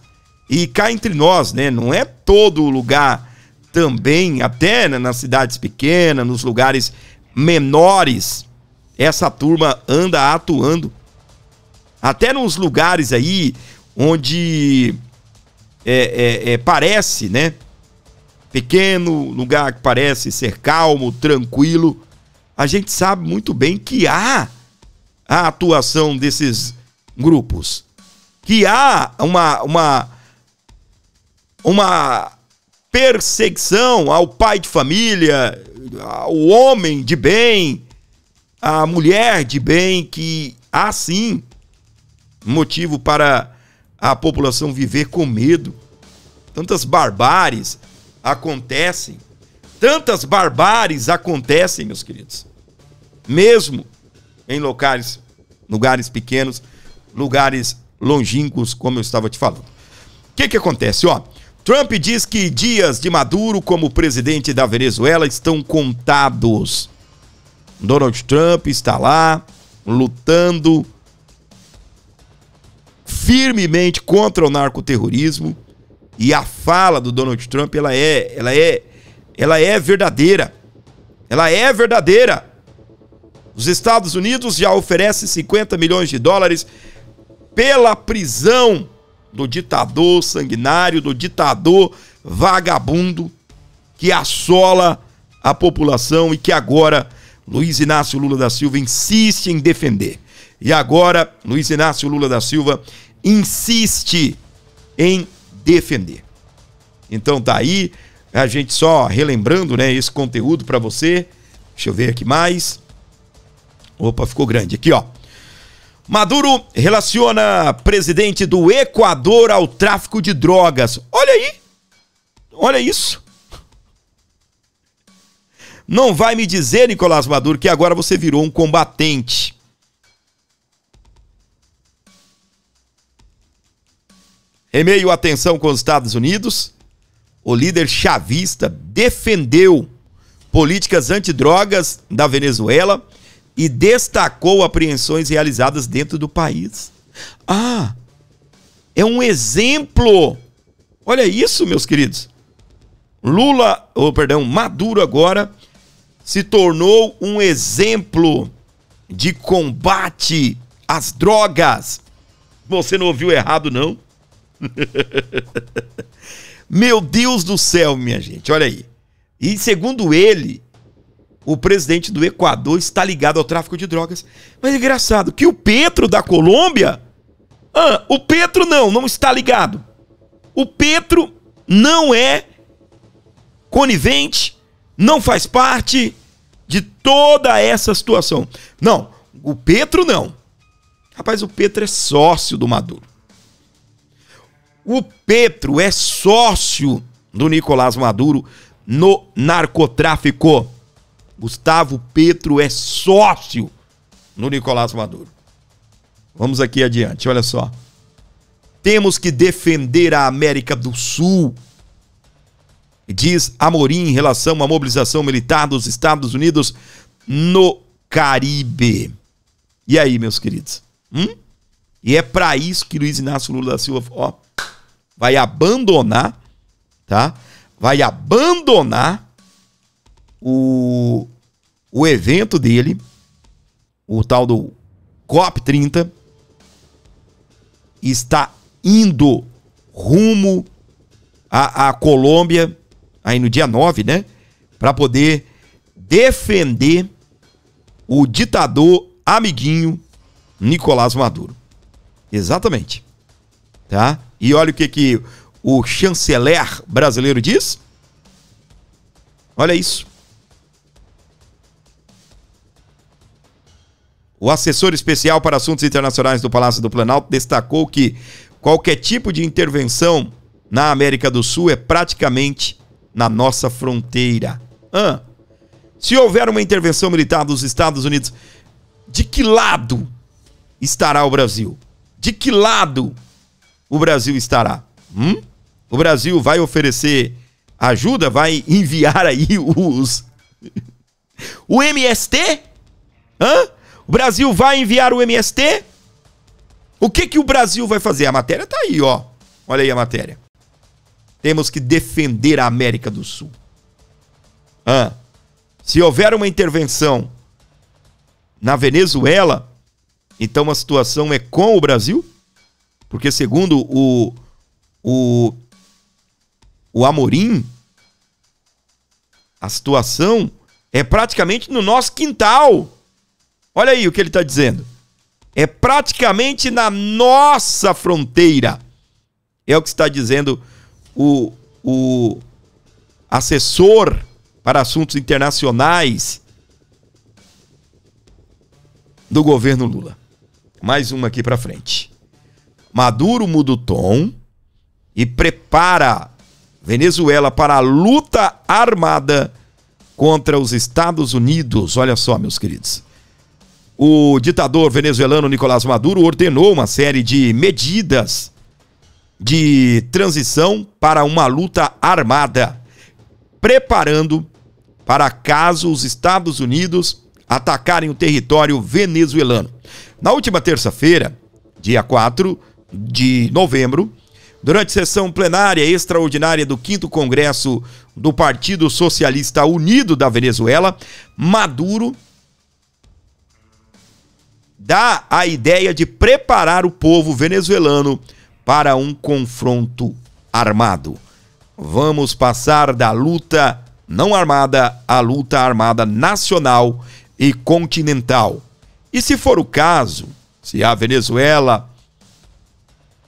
E cá entre nós, né? Não é todo lugar também, até nas cidades pequenas, nos lugares menores, essa turma anda atuando. Até nos lugares aí onde parece, né? Pequeno, lugar que parece ser calmo, tranquilo. A gente sabe muito bem que há a atuação desses grupos. Que há uma perseguição ao pai de família, ao homem de bem, à mulher de bem, que há sim motivo para a população viver com medo. Tantas barbáries acontecem, meus queridos, mesmo em lugares pequenos, lugares longínquos, como eu estava te falando. O que acontece, ó? Trump diz que dias de Maduro como presidente da Venezuela estão contados. Donald Trump está lá lutando firmemente contra o narcoterrorismo, e a fala do Donald Trump ela é verdadeira. Ela é verdadeira. Os Estados Unidos já oferecem 50 milhões de dólares pela prisão do ditador sanguinário, do ditador vagabundo que assola a população e que agora Luiz Inácio Lula da Silva insiste em defender. E agora Luiz Inácio Lula da Silva insiste em defender. Então tá aí, a gente só relembrando, né, esse conteúdo para você. Deixa eu ver aqui mais. Opa, ficou grande aqui, ó. Maduro relaciona presidente do Equador ao tráfico de drogas. Olha aí. Olha isso. Não vai me dizer, Nicolás Maduro, que agora você virou um combatente. Em meio à tensão com os Estados Unidos, o líder chavista defendeu políticas antidrogas da Venezuela e destacou apreensões realizadas dentro do país. Ah, é um exemplo. Olha isso, meus queridos. Maduro agora se tornou um exemplo de combate às drogas. Você não ouviu errado, não? Meu Deus do céu, minha gente, olha aí. E segundo ele, o presidente do Equador está ligado ao tráfico de drogas. Mas é engraçado que o Petro da Colômbia, o Petro não está ligado. O Petro não é conivente, não faz parte de toda essa situação. Não, o Petro não. Rapaz, o Petro é sócio do Maduro. O Petro é sócio do Nicolás Maduro no narcotráfico. Gustavo Petro é sócio no Nicolás Maduro. Vamos aqui adiante, olha só. Temos que defender a América do Sul, diz Amorim em relação à mobilização militar dos Estados Unidos no Caribe. E aí, meus queridos? E é para isso que Luiz Inácio Lula da Silva, vai abandonar, tá? Vai abandonar o evento dele, o tal do COP30, está indo rumo à Colômbia, aí no dia 9, né? Para poder defender o ditador amiguinho Nicolás Maduro. Exatamente. Tá? E olha o que o chanceler brasileiro diz. Olha isso. O assessor especial para assuntos internacionais do Palácio do Planalto destacou que qualquer tipo de intervenção na América do Sul é praticamente na nossa fronteira. Se houver uma intervenção militar dos Estados Unidos, de que lado estará o Brasil? De que lado o Brasil estará? O Brasil vai oferecer ajuda? Vai enviar aí o MST? O Brasil vai enviar o MST? O que o Brasil vai fazer? A matéria tá aí, ó. Olha aí a matéria. Temos que defender a América do Sul. Se houver uma intervenção na Venezuela, então a situação é com o Brasil? Porque segundo o Amorim, a situação é praticamente no nosso quintal. Olha aí o que ele está dizendo. É praticamente na nossa fronteira. É o que está dizendo o assessor para assuntos internacionais do governo Lula. Mais uma aqui para frente. Maduro muda o tom e prepara Venezuela para a luta armada contra os Estados Unidos. Olha só, meus queridos. O ditador venezuelano Nicolás Maduro ordenou uma série de medidas de transição para uma luta armada, preparando para caso os Estados Unidos atacarem o território venezuelano. Na última terça-feira, dia 4 de novembro, durante sessão plenária extraordinária do 5º Congresso do Partido Socialista Unido da Venezuela, Maduro dá a ideia de preparar o povo venezuelano para um confronto armado. Vamos passar da luta não armada à luta armada nacional e continental. E se for o caso, se a Venezuela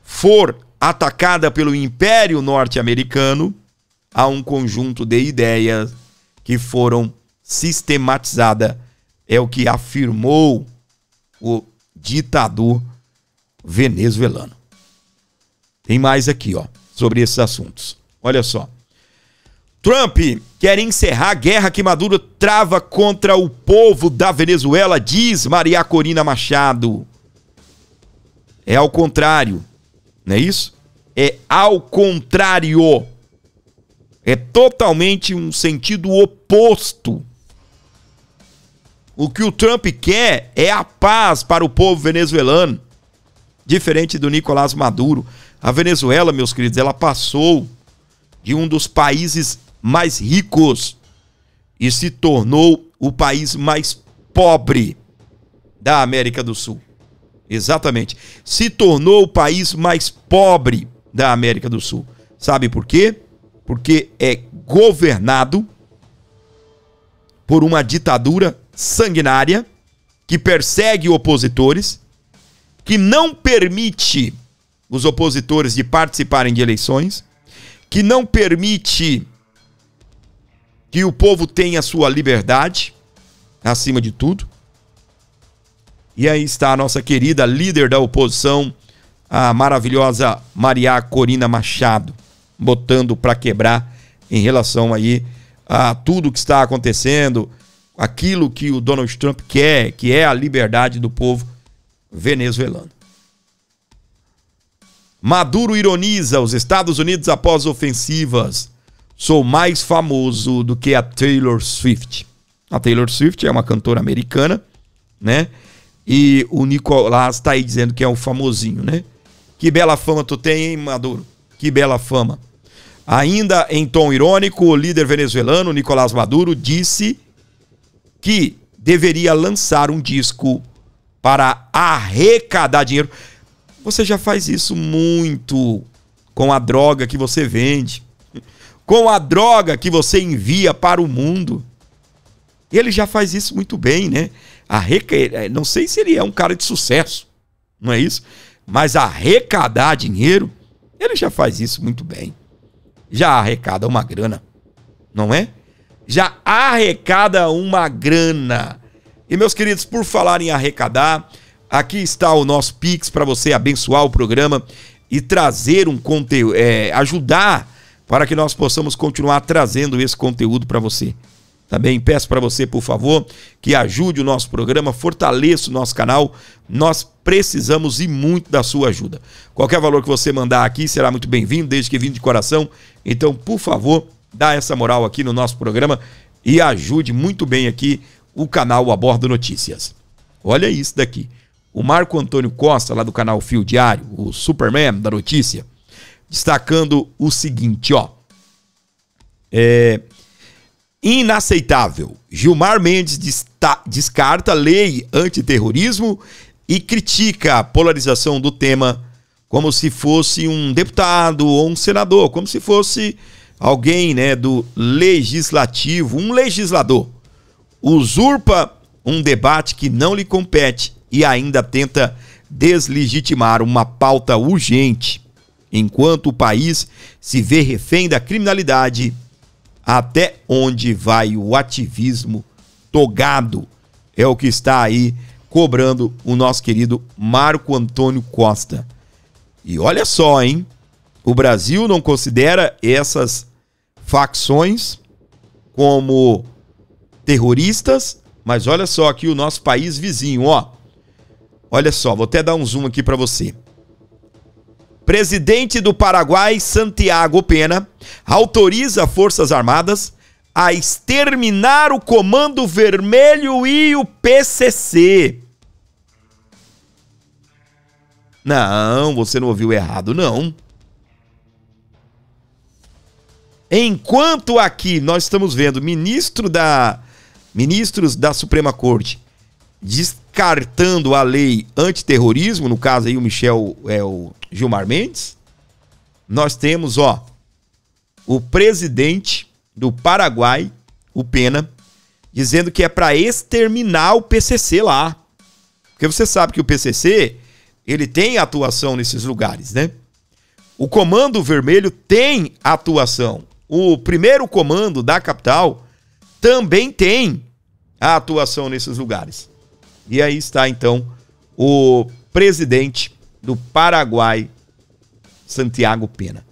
for atacada pelo Império Norte-Americano, há um conjunto de ideias que foram sistematizadas, é o que afirmou o ditador venezuelano. Tem mais aqui, ó, sobre esses assuntos. Olha só. Trump quer encerrar a guerra que Maduro trava contra o povo da Venezuela, diz Maria Corina Machado. É ao contrário, não é isso? É ao contrário. É totalmente um sentido oposto. O que o Trump quer é a paz para o povo venezuelano, diferente do Nicolás Maduro. A Venezuela, meus queridos, ela passou de um dos países mais ricos e se tornou o país mais pobre da América do Sul. Exatamente. Se tornou o país mais pobre da América do Sul. Sabe por quê? Porque é governado por uma ditadura sanguinária que persegue opositores, que não permite os opositores de participarem de eleições, que não permite que o povo tenha sua liberdade acima de tudo. E aí está a nossa querida líder da oposição, a maravilhosa Maria Corina Machado, botando para quebrar em relação aí a tudo que está acontecendo, aquilo que o Donald Trump quer, que é a liberdade do povo venezuelano. Maduro ironiza os Estados Unidos após ofensivas. Sou mais famoso do que a Taylor Swift. A Taylor Swift é uma cantora americana, né? E o Nicolás está aí dizendo que é um famosinho, né? Que bela fama tu tem, hein, Maduro? Que bela fama. Ainda em tom irônico, o líder venezuelano, Nicolás Maduro, disse que deveria lançar um disco para arrecadar dinheiro. Você já faz isso muito com a droga que você vende, com a droga que você envia para o mundo. Ele já faz isso muito bem, né? Não sei se ele é um cara de sucesso, não é isso? Mas arrecadar dinheiro, ele já faz isso muito bem. Já arrecada uma grana, não é? Já arrecada uma grana. E meus queridos, por falar em arrecadar, aqui está o nosso Pix para você abençoar o programa e trazer um conteúdo, ajudar para que nós possamos continuar trazendo esse conteúdo para você. Também peço para você, por favor, que ajude o nosso programa, fortaleça o nosso canal. Nós precisamos e muito da sua ajuda. Qualquer valor que você mandar aqui será muito bem-vindo, desde que vindo de coração. Então, por favor, dá essa moral aqui no nosso programa e ajude muito bem aqui o canal Abordo Notícias. Olha isso daqui. O Marco Antônio Costa, lá do canal Fio Diário, o Superman da notícia, destacando o seguinte, ó. Inaceitável. Gilmar Mendes descarta lei antiterrorismo e critica a polarização do tema como se fosse um deputado ou um senador, como se fosse alguém, né, do legislativo, um legislador. Usurpa um debate que não lhe compete e ainda tenta deslegitimar uma pauta urgente, enquanto o país se vê refém da criminalidade. Até onde vai o ativismo togado? É o que está aí cobrando o nosso querido Marco Antônio Costa. E olha só, hein? O Brasil não considera essas facções como terroristas, mas olha só aqui o nosso país vizinho, ó. Olha só, vou até dar um zoom aqui para você. Presidente do Paraguai, Santiago Pena, autoriza Forças Armadas a exterminar o Comando Vermelho e o PCC. Não, você não ouviu errado, não. Enquanto aqui nós estamos vendo ministros da Suprema Corte descartando a lei antiterrorismo, no caso aí o Gilmar Mendes, nós temos, ó, o presidente do Paraguai, o Pena, dizendo que é para exterminar o PCC lá. Porque você sabe que o PCC, ele tem atuação nesses lugares, né? O Comando Vermelho tem atuação. O primeiro comando da capital também tem a atuação nesses lugares. E aí está, então, o presidente do Paraguai, Santiago Pena,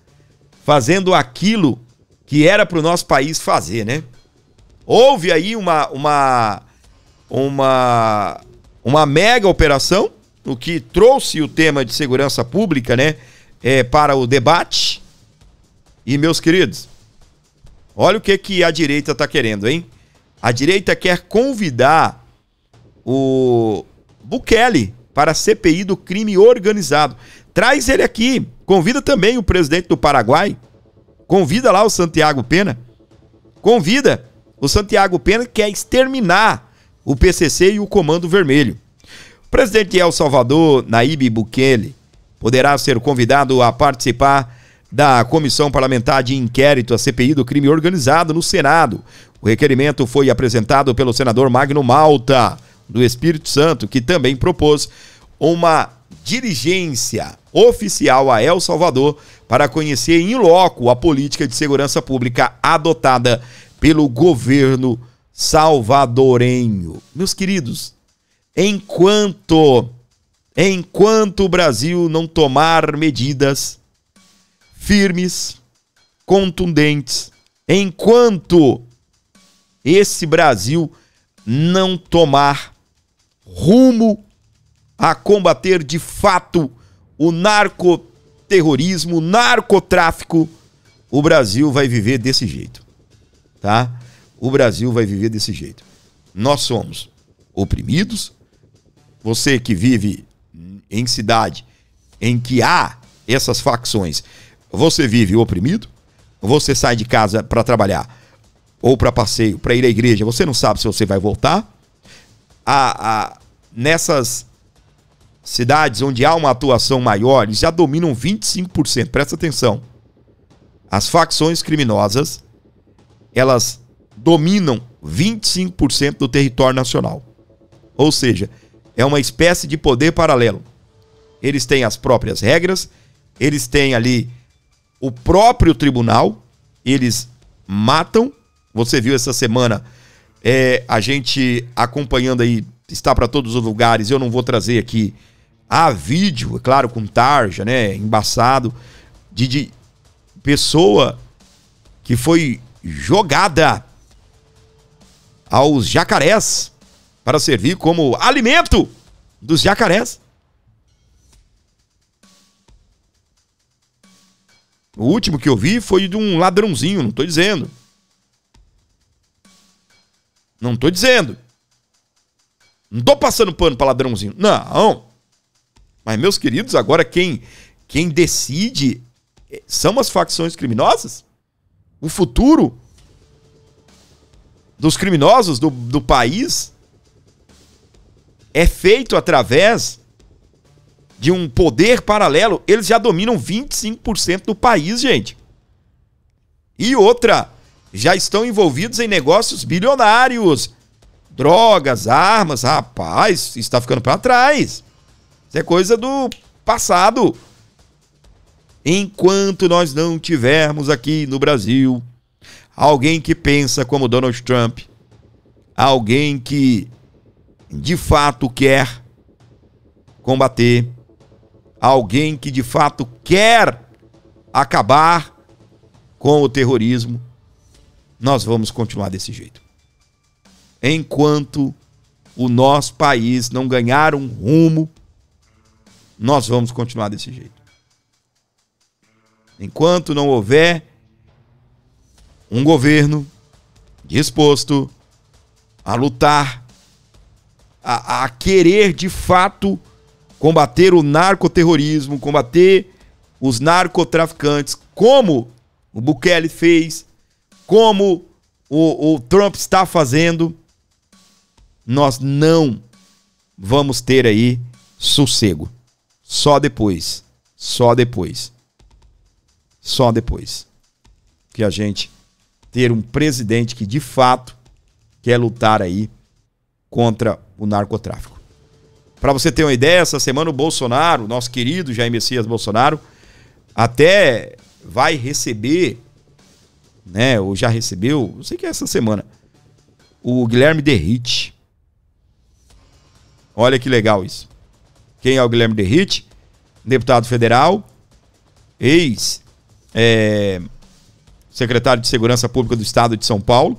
fazendo aquilo que era para o nosso país fazer, né? Houve aí uma mega operação, o que trouxe o tema de segurança pública, né, para o debate. E, meus queridos, olha o que a direita está querendo, hein? A direita quer convidar o Bukele para a CPI do crime organizado. Traz ele aqui. Convida também o presidente do Paraguai. Convida lá o Santiago Pena. Convida o Santiago Pena, que quer exterminar o PCC e o Comando Vermelho. O presidente de El Salvador, Nayib Bukele, poderá ser convidado a participar da Comissão Parlamentar de Inquérito, a CPI do Crime Organizado, no Senado. O requerimento foi apresentado pelo senador Magno Malta, do Espírito Santo, que também propôs uma diligência oficial a El Salvador para conhecer em loco a política de segurança pública adotada pelo governo salvadorenho. Meus queridos, enquanto o Brasil não tomar medidas firmes, contundentes, enquanto esse Brasil não tomar rumo a combater de fato o narcoterrorismo, o narcotráfico, o Brasil vai viver desse jeito, tá? O Brasil vai viver desse jeito. Nós somos oprimidos. Você que vive em cidade em que há essas facções, você vive oprimido. Você sai de casa para trabalhar ou para passeio, para ir à igreja, você não sabe se você vai voltar. Nessas cidades onde há uma atuação maior, eles já dominam 25%. Presta atenção. As facções criminosas, elas dominam 25% do território nacional. Ou seja, é uma espécie de poder paralelo. Eles têm as próprias regras, eles têm ali o próprio tribunal, eles matam. Você viu essa semana a gente acompanhando aí, está para todos os lugares, eu não vou trazer aqui a vídeo, é claro, com tarja, né, embaçado, de pessoa que foi jogada aos jacarés para servir como alimento dos jacarés. O último que eu vi foi de um ladrãozinho, não estou dizendo. Não estou dizendo. Não estou passando pano para ladrãozinho. Não. Mas, meus queridos, agora quem decide são as facções criminosas? O futuro dos criminosos do país é feito através de um poder paralelo. Eles já dominam 25% do país, gente. E outra, já estão envolvidos em negócios bilionários. Drogas, armas, rapaz, isso está ficando para trás. Isso é coisa do passado. Enquanto nós não tivermos aqui no Brasil alguém que pensa como Donald Trump, alguém que de fato quer combater, alguém que de fato quer acabar com o terrorismo, nós vamos continuar desse jeito. Enquanto o nosso país não ganhar um rumo, nós vamos continuar desse jeito. Enquanto não houver um governo disposto a lutar, a querer de fato combater o narcoterrorismo, combater os narcotraficantes, como o Bukele fez, como o Trump está fazendo, nós não vamos ter aí sossego. Só depois que a gente ter um presidente que de fato quer lutar aí contra o narcotráfico. Para você ter uma ideia, essa semana o Bolsonaro, nosso querido Jair Messias Bolsonaro, até vai receber, né, ou já recebeu, não sei que é essa semana, o Guilherme Derrite. Olha que legal isso. Quem é o Guilherme Derrite? Deputado federal, secretário de Segurança Pública do Estado de São Paulo.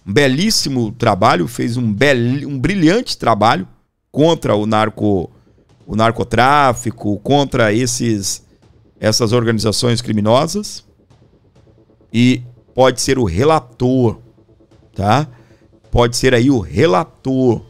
Um belíssimo trabalho, fez um brilhante trabalho contra o narcotráfico, contra essas organizações criminosas. E pode ser o relator, tá? Pode ser aí o relator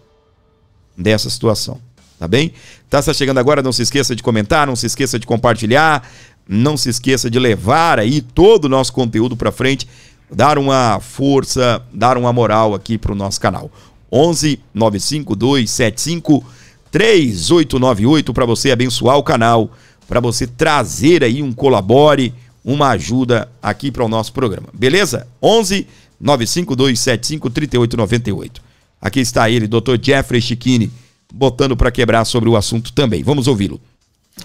dessa situação, tá bem? Tá chegando agora, não se esqueça de comentar, não se esqueça de compartilhar, não se esqueça de levar aí todo o nosso conteúdo para frente, dar uma força, dar uma moral aqui pro nosso canal. 11 952 75 3898 para você abençoar o canal, para você trazer aí um colabore, uma ajuda aqui para o nosso programa. Beleza? 11 95275 3898. Aqui está ele, Dr. Jeffrey Chicchini, botando para quebrar sobre o assunto também. Vamos ouvi-lo.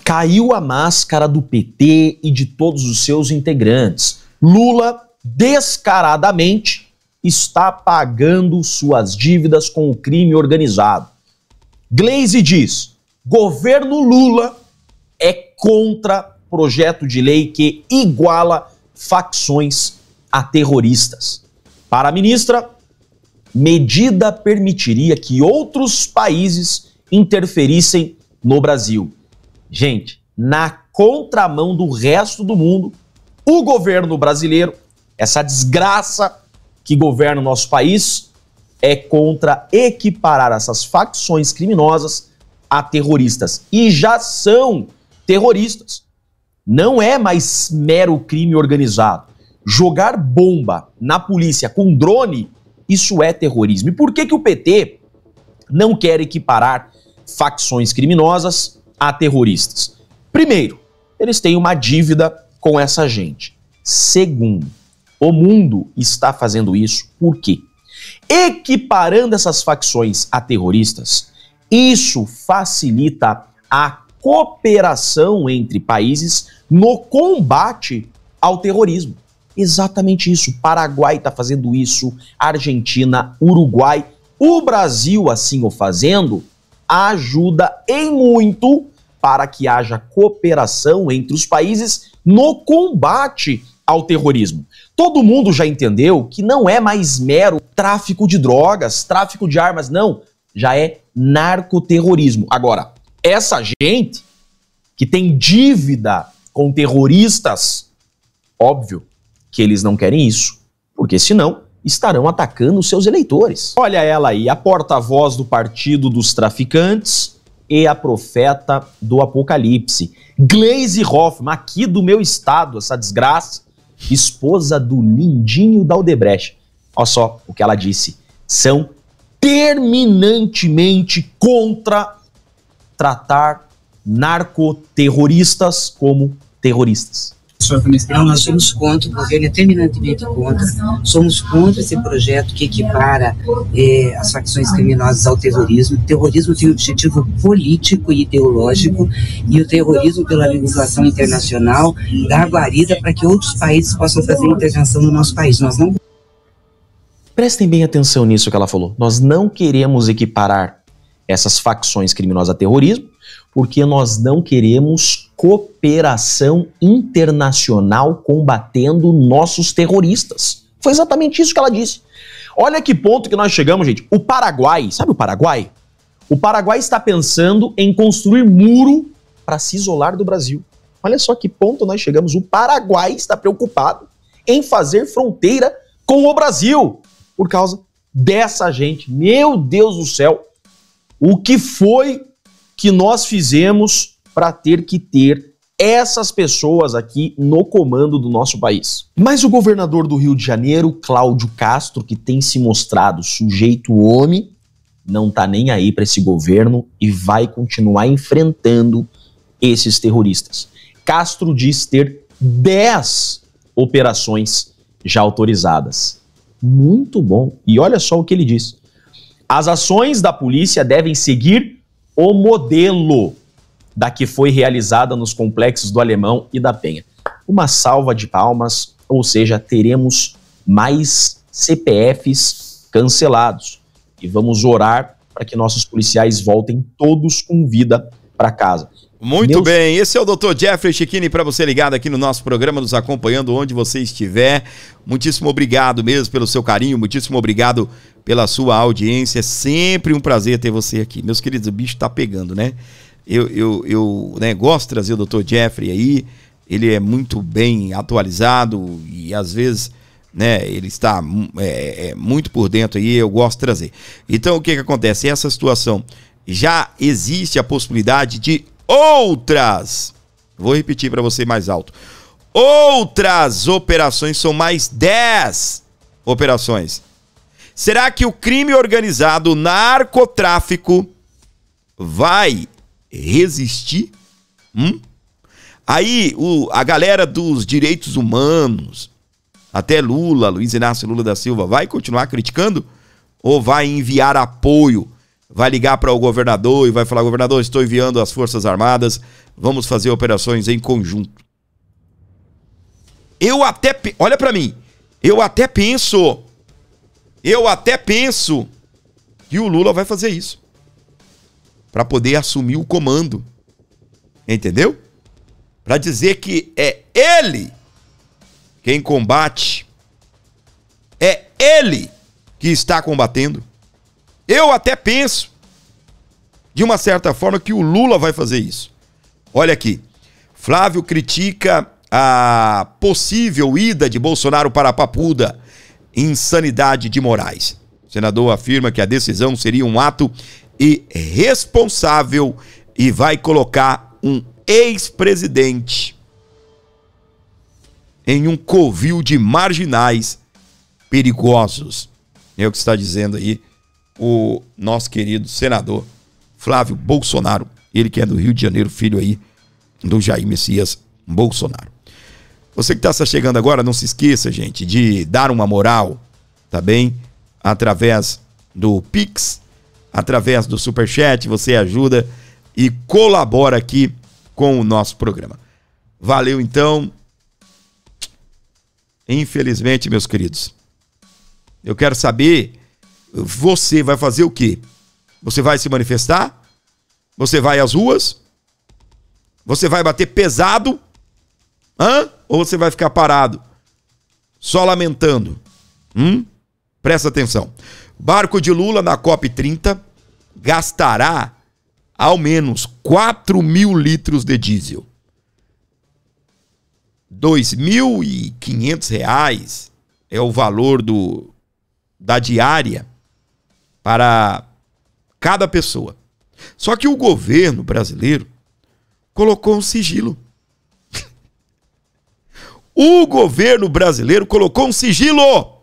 Caiu a máscara do PT e de todos os seus integrantes. Lula, descaradamente, está pagando suas dívidas com o crime organizado. Gleisi diz: governo Lula é contra projeto de lei que iguala facções a terroristas. Para a ministra, medida permitiria que outros países interferissem no Brasil. Gente, na contramão do resto do mundo, o governo brasileiro, essa desgraça que governa o nosso país, é contra equiparar essas facções criminosas a terroristas. E já são terroristas. Não é mais mero crime organizado. Jogar bomba na polícia com drone, isso é terrorismo. E por que o PT não quer equiparar facções criminosas a terroristas? Primeiro, eles têm uma dívida com essa gente. Segundo, o mundo está fazendo isso por quê? Equiparando essas facções a terroristas, isso facilita a cooperação entre países no combate ao terrorismo. Exatamente isso. Paraguai está fazendo isso, Argentina, Uruguai. O Brasil, assim o fazendo, ajuda em muito para que haja cooperação entre os países no combate ao terrorismo. Todo mundo já entendeu que não é mais mero tráfico de drogas, tráfico de armas, não. Já é narcoterrorismo. Agora, essa gente que tem dívida com terroristas, óbvio que eles não querem isso, porque senão estarão atacando os seus eleitores. Olha ela aí, a porta-voz do Partido dos Traficantes e a profeta do Apocalipse. Gleisi Hoffmann, aqui do meu estado, essa desgraça, esposa do lindinho da Odebrecht. Olha só o que ela disse. São terminantemente contra tratar narcoterroristas como terroristas. Não, nós somos contra, o governo é terminantemente contra, somos contra esse projeto que equipara as facções criminosas ao terrorismo. O terrorismo tem um objetivo político e ideológico, e o terrorismo, pela legislação internacional, dá guarida para que outros países possam fazer intervenção no nosso país. Nós não... Prestem bem atenção nisso que ela falou. Nós não queremos equiparar essas facções criminosas a terrorismo, porque nós não queremos cooperação internacional combatendo nossos terroristas. Foi exatamente isso que ela disse. Olha que ponto que nós chegamos, gente. O Paraguai, sabe o Paraguai? O Paraguai está pensando em construir muro para se isolar do Brasil. Olha só que ponto nós chegamos. O Paraguai está preocupado em fazer fronteira com o Brasil por causa dessa gente. Meu Deus do céu, o que foi que nós fizemos para ter que ter essas pessoas aqui no comando do nosso país? Mas o governador do Rio de Janeiro, Cláudio Castro, que tem se mostrado sujeito homem, não tá nem aí para esse governo e vai continuar enfrentando esses terroristas. Castro diz ter 10 operações já autorizadas. Muito bom. E olha só o que ele diz. As ações da polícia devem seguir o modelo da que foi realizada nos complexos do Alemão e da Penha. Uma salva de palmas, ou seja, teremos mais CPFs cancelados. E vamos orar para que nossos policiais voltem todos com vida para casa. Muito bem, esse é o Dr. Jeffrey Chicchini, para você ligado aqui no nosso programa, nos acompanhando onde você estiver. Muitíssimo obrigado mesmo pelo seu carinho, muitíssimo obrigado pela sua audiência. É sempre um prazer ter você aqui. Meus queridos, o bicho tá pegando, né? Eu gosto de trazer o Dr. Jeffrey aí, ele é muito bem atualizado e às vezes, né, ele está muito por dentro aí, eu gosto de trazer. Então o que acontece? Essa situação, já existe a possibilidade de outras, vou repetir para você mais alto, outras operações, são mais 10 operações. Será que o crime organizado, o narcotráfico, vai resistir? Aí a galera dos direitos humanos, até Lula, Luiz Inácio Lula da Silva, vai continuar criticando? Ou vai enviar apoio? Vai ligar para o governador e vai falar: governador, estou enviando as Forças Armadas, vamos fazer operações em conjunto. Olha para mim, eu até penso que o Lula vai fazer isso para poder assumir o comando, entendeu? Para dizer que é ele quem combate, é ele que está combatendo. Eu até penso, de uma certa forma, que o Lula vai fazer isso. Olha aqui, Flávio critica a possível ida de Bolsonaro para a Papuda, insanidade de Moraes. O senador afirma que a decisão seria um ato irresponsável e vai colocar um ex-presidente em um covil de marginais perigosos. É o que está dizendo aí o nosso querido senador Flávio Bolsonaro, ele que é do Rio de Janeiro, filho aí do Jair Messias Bolsonaro. Você que está chegando agora, não se esqueça, gente, de dar uma moral, tá bem? Através do Pix, através do Superchat, você ajuda e colabora aqui com o nosso programa. Valeu, então. Infelizmente, meus queridos, eu quero saber, você vai fazer o quê? Você vai se manifestar? Você vai às ruas? Você vai bater pesado? Ou você vai ficar parado, só lamentando? Presta atenção. Barco de Lula na COP30 gastará ao menos 4.000 litros de diesel. R$ 2.500 é o valor da diária para cada pessoa. Só que o governo brasileiro colocou um sigilo. O governo brasileiro colocou um sigilo.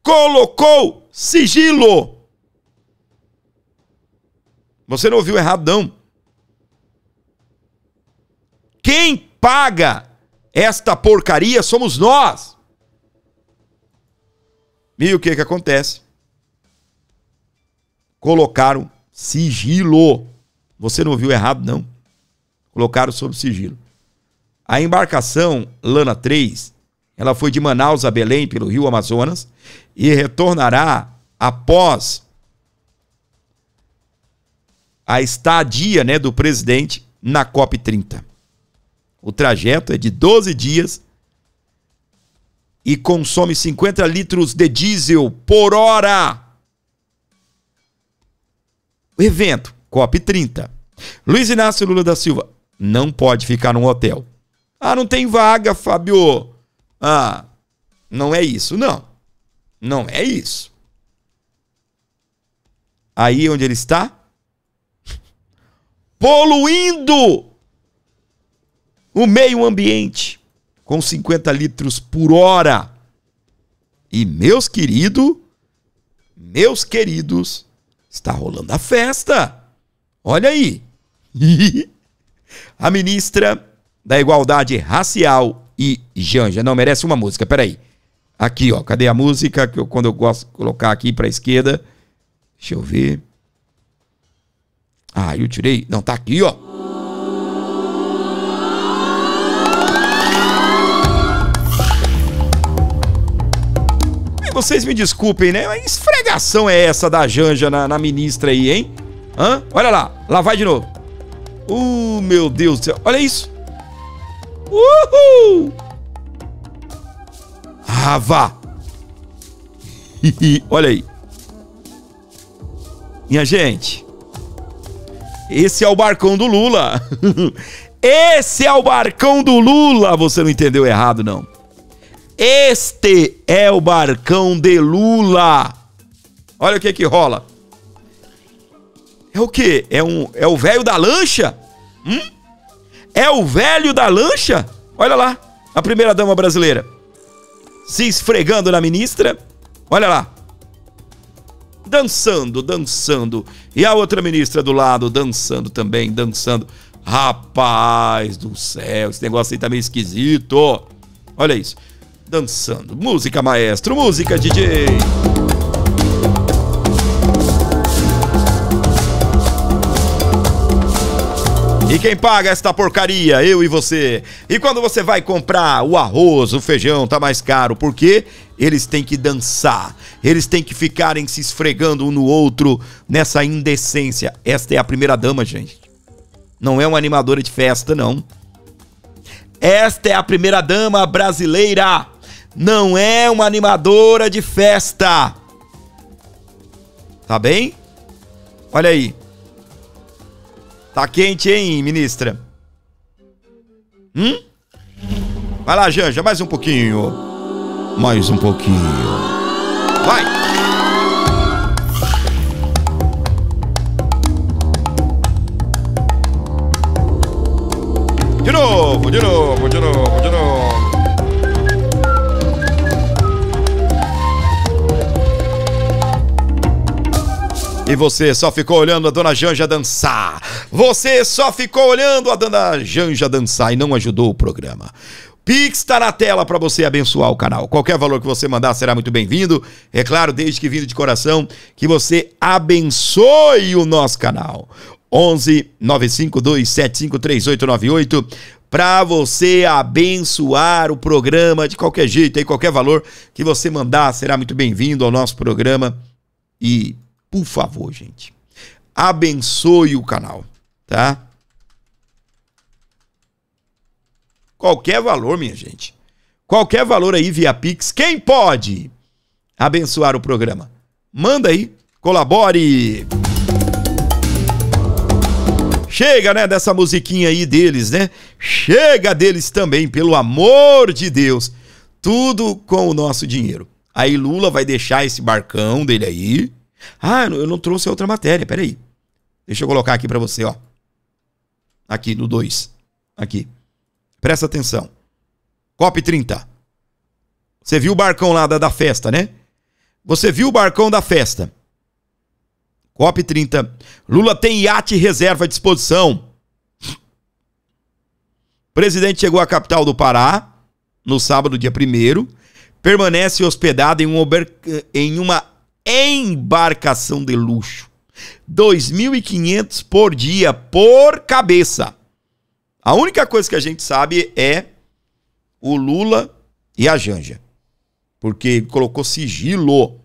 Colocou sigilo. Você não ouviu errado, não. Quem paga esta porcaria somos nós. E o que acontece? Colocaram sigilo. Você não ouviu errado, não. Colocaram sob sigilo. A embarcação Lana 3, ela foi de Manaus a Belém pelo Rio Amazonas e retornará após a estadia, do presidente na COP30. O trajeto é de 12 dias e consome 50 litros de diesel por hora. O evento, COP30. Luiz Inácio Lula da Silva não pode ficar num hotel. Não tem vaga, Fábio. Não é isso, não. Não é isso. Aí onde ele está? Poluindo o meio ambiente com 50 litros por hora. E meus queridos, está rolando a festa. Olha aí. A ministra da Igualdade Racial e Janja. Não, merece uma música, peraí. Aqui, ó, cadê a música? Quando eu gosto de colocar aqui para a esquerda. Deixa eu ver. Eu tirei. Não, tá aqui, ó. E vocês me desculpem, né? Mas esfregação é essa da Janja na ministra aí, hein? Olha lá, lá vai de novo. Meu Deus do céu, olha isso. Uhul! Vá! Olha aí. Minha gente, esse é o barcão do Lula. Esse é o barcão do Lula. Você não entendeu errado, não. Este é o barcão de Lula. Olha o que rola. É o quê? É o velho da lancha? É o velho da lancha? Olha lá, a primeira-dama brasileira se esfregando na ministra. Olha lá. Dançando. E a outra ministra do lado dançando também, dançando. Rapaz do céu, esse negócio aí tá meio esquisito. Olha isso. Dançando. Música, maestro. Música, DJ. E quem paga esta porcaria? Eu e você. E quando você vai comprar o arroz, o feijão, tá mais caro. Por quê? Eles têm que dançar. Eles têm que ficarem se esfregando um no outro nessa indecência. Esta é a primeira dama, gente. Não é uma animadora de festa, não. Esta é a primeira dama brasileira. Não é uma animadora de festa. Tá bem? Olha aí. Tá quente, hein, ministra? Vai lá, Janja, mais um pouquinho. Mais um pouquinho. Vai! De novo, de novo, de novo, de novo. E você só ficou olhando a dona Janja dançar. Você só ficou olhando a dona Janja dançar e não ajudou o programa. Pix tá na tela para você abençoar o canal. Qualquer valor que você mandar será muito bem-vindo. É claro, desde que vindo de coração, que você abençoe o nosso canal. 11 952 75 3898 para você abençoar o programa de qualquer jeito, aí qualquer valor que você mandar será muito bem-vindo ao nosso programa. E, por favor, gente, abençoe o canal, tá? Qualquer valor, minha gente. Qualquer valor aí via Pix. Quem pode abençoar o programa? Manda aí, colabore. Chega, né, dessa musiquinha aí deles, né? Chega deles também, pelo amor de Deus. Tudo com o nosso dinheiro. Aí Lula vai deixar esse barcão dele aí. Ah, eu não trouxe outra matéria, peraí. Deixa eu colocar aqui pra você, ó. Aqui, no 2. Aqui. Presta atenção. COP30. Você viu o barcão lá da festa, né? Você viu o barcão da festa. COP30. Lula tem iate reserva à disposição. O presidente chegou à capital do Pará no sábado, dia 1º. Permanece hospedado em uma embarcação de luxo. 2.500 por dia, por cabeça. A única coisa que a gente sabe é o Lula e a Janja. Porque colocou sigilo.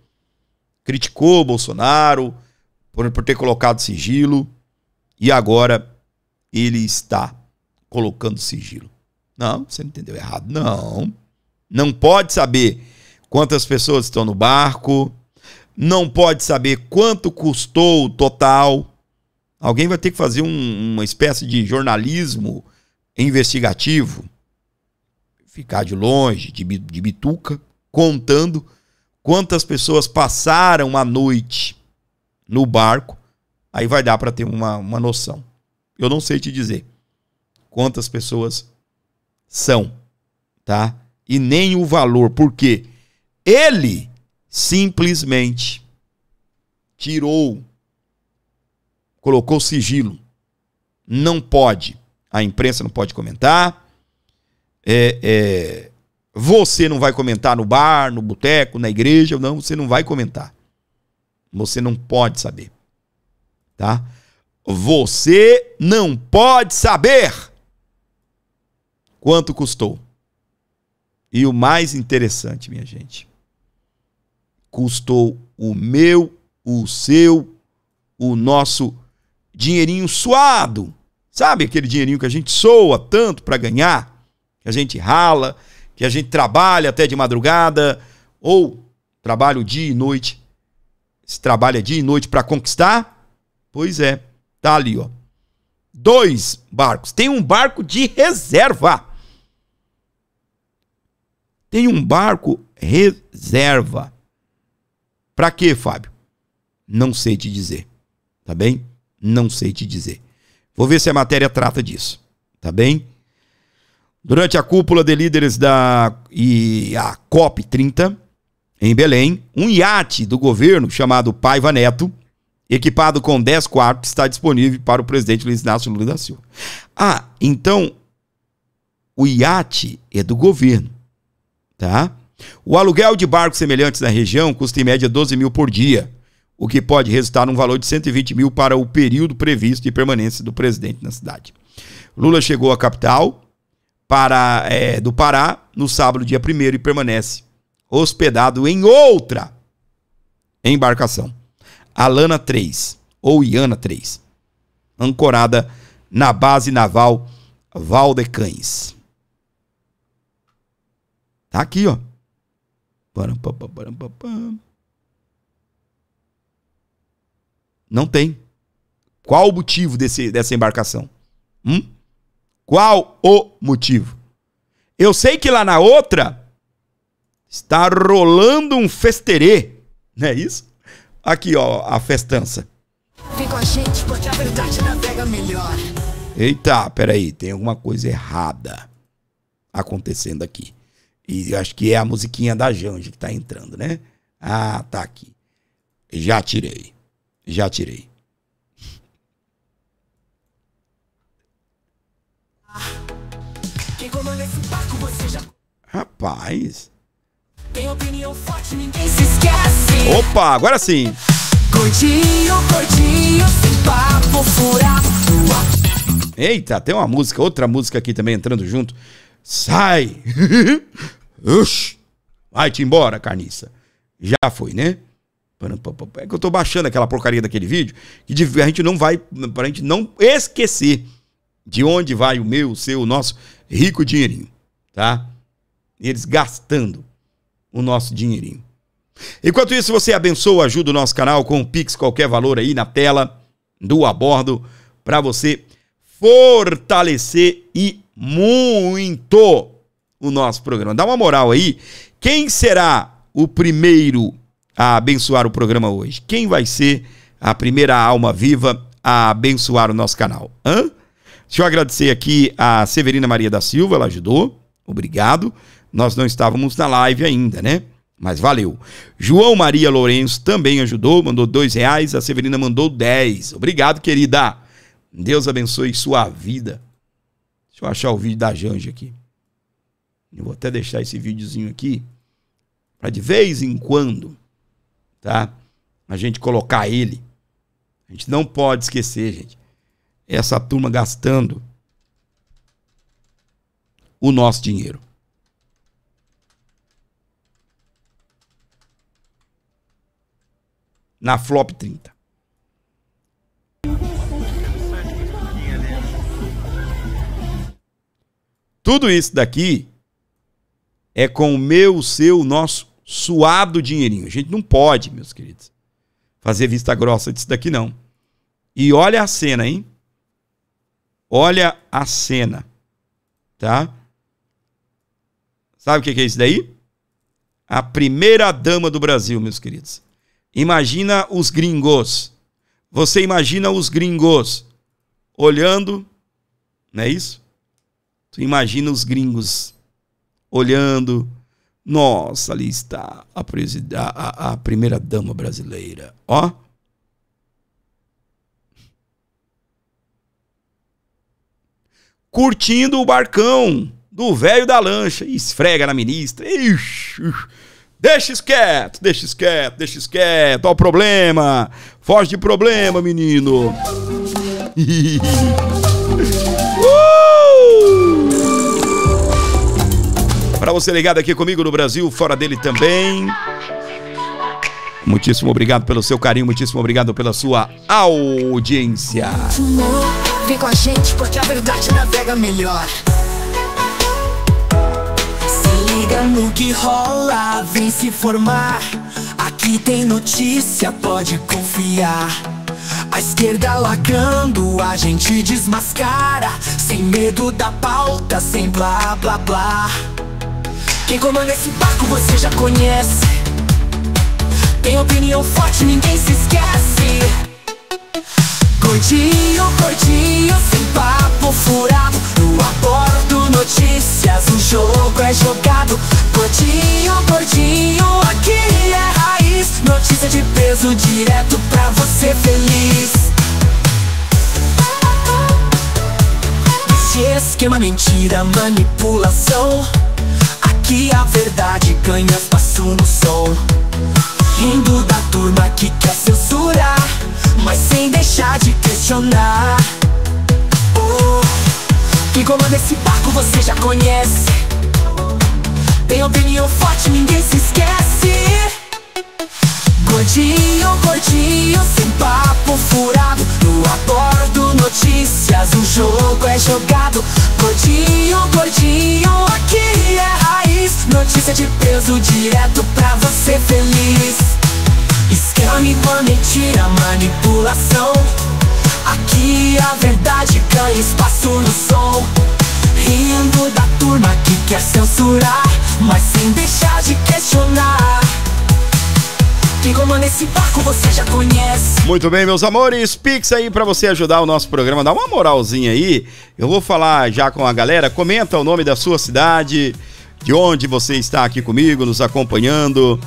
Criticou o Bolsonaro por ter colocado sigilo. E agora ele está colocando sigilo. Não, você não entendeu errado. Não. Não pode saber quantas pessoas estão no barco. Não pode saber quanto custou o total. Alguém vai ter que fazer uma espécie de jornalismo investigativo. Ficar de longe, de bituca, contando quantas pessoas passaram a noite no barco. Aí vai dar para ter uma noção. Eu não sei te dizer quantas pessoas são, tá? E nem o valor, porque ele simplesmente colocou sigilo. Não pode. A imprensa não pode comentar. Você não vai comentar no bar, no boteco, na igreja. Não, você não vai comentar. Você não pode saber. Tá? Você não pode saber quanto custou. E o mais interessante, minha gente, custou o meu, o seu, o nosso dinheirinho suado. Sabe aquele dinheirinho que a gente soa tanto para ganhar? Que a gente rala, que a gente trabalha até de madrugada, ou trabalha dia e noite. Se trabalha dia e noite para conquistar? Pois é, tá ali, ó. 2 barcos. Tem um barco de reserva. Tem um barco reserva. Pra quê, Fábio? Não sei te dizer. Tá bem? Não sei te dizer. Vou ver se a matéria trata disso. Tá bem? Durante a cúpula de líderes a COP30, em Belém, um iate do governo chamado Paiva Neto equipado com 10 quartos, está disponível para o presidente Luiz Inácio Lula da Silva. Ah, então o iate é do governo, tá? O aluguel de barcos semelhantes na região custa em média 12 mil por dia, o que pode resultar num valor de 120 mil para o período previsto de permanência do presidente na cidade. Lula chegou à capital do Pará no sábado, dia 1º, e permanece hospedado em outra embarcação, a Lana 3, ou Iana 3, ancorada na base naval Valdecães. Tá aqui, ó. Não tem. Qual o motivo dessa embarcação? Qual o motivo? Eu sei que lá na outra está rolando um festerê, não é isso? Aqui, ó, a festança. Vem com a gente porque a verdade navega melhor. Eita, peraí, tem alguma coisa errada acontecendo aqui. E eu acho que é a musiquinha da Janja que tá entrando, né? Ah, tá aqui. Já tirei. Rapaz. Tem opinião forte, ninguém se esquece. Opa, agora sim. Gordinho, sem papo furado. Eita, tem uma música, outra música aqui também entrando junto. Sai. Uxi. Vai-te embora, carniça. Já foi, né? É que eu tô baixando aquela porcaria daquele vídeo que a gente não vai, pra gente não esquecer de onde vai o meu, o seu, o nosso rico dinheirinho, tá? Eles gastando o nosso dinheirinho. Enquanto isso, você abençoa, ajuda o nosso canal com um Pix, qualquer valor aí na tela do A Bordo, para você fortalecer e muito o nosso programa. Dá uma moral aí. Quem será o primeiro a abençoar o programa hoje? Quem vai ser a primeira alma viva a abençoar o nosso canal? Deixa eu agradecer aqui a Severina Maria da Silva, ela ajudou. Obrigado. Nós não estávamos na live ainda, né? Mas valeu. João Maria Lourenço também ajudou, mandou R$2. A Severina mandou 10. Obrigado, querida. Deus abençoe sua vida. Deixa eu achar o vídeo da Janja aqui. Eu vou até deixar esse videozinho aqui para de vez em quando, tá? A gente colocar ele. A gente não pode esquecer, gente. Essa turma gastando o nosso dinheiro. Na Flop 30. Tudo isso daqui é com o meu, o seu, o nosso suado dinheirinho. A gente não pode, meus queridos, fazer vista grossa disso daqui, não. E olha a cena, hein? Olha a cena, tá? Sabe o que é isso daí? A primeira dama do Brasil, meus queridos. Imagina os gringos. Você imagina os gringos olhando, não é isso? Tu imagina os gringos olhando. Nossa, ali está a primeira dama brasileira. Ó. Curtindo o barcão do velho da lancha. Esfrega na ministra. Ixi. Deixa isso quieto. Olha o problema. Foge de problema, menino. Para você ligado aqui comigo no Brasil, fora dele também. Muitíssimo obrigado pelo seu carinho, muitíssimo obrigado pela sua audiência. Vem com a gente porque a verdade navega melhor. Se liga no que rola, vem se formar. Aqui tem notícia, pode confiar. A esquerda lacrando, a gente desmascara. Sem medo da pauta, sem blá blá blá. Quem comanda esse barco você já conhece. Tem opinião forte, ninguém se esquece. Gordinho, sem papo furado. No A Bordo Notícias, o jogo é jogado. Gordinho, aqui é raiz. Notícia de peso. peso direto pra você feliz. Esse esquema, mentira, manipulação. Aqui a verdade ganha espaço no som. Rindo da turma que quer censurar, mas sem deixar de questionar. Quem comanda esse barco você já conhece. Tem opinião forte, ninguém se esquece. Gordinho, gordinho, sem papo furado. No abordo notícias, o jogo é jogado. Gordinho, gordinho, aqui é raiz. Notícia de peso direto pra você feliz. Esquema, mentira, manipulação. Aqui a verdade ganha espaço no som. Rindo da turma que quer censurar, mas sem deixar de questionar. Quem comanda esse barco você já conhece. Muito bem, meus amores, Pix aí pra você ajudar o nosso programa. Dá uma moralzinha aí. Eu vou falar já com a galera. Comenta o nome da sua cidade, de onde você está aqui comigo, nos acompanhando.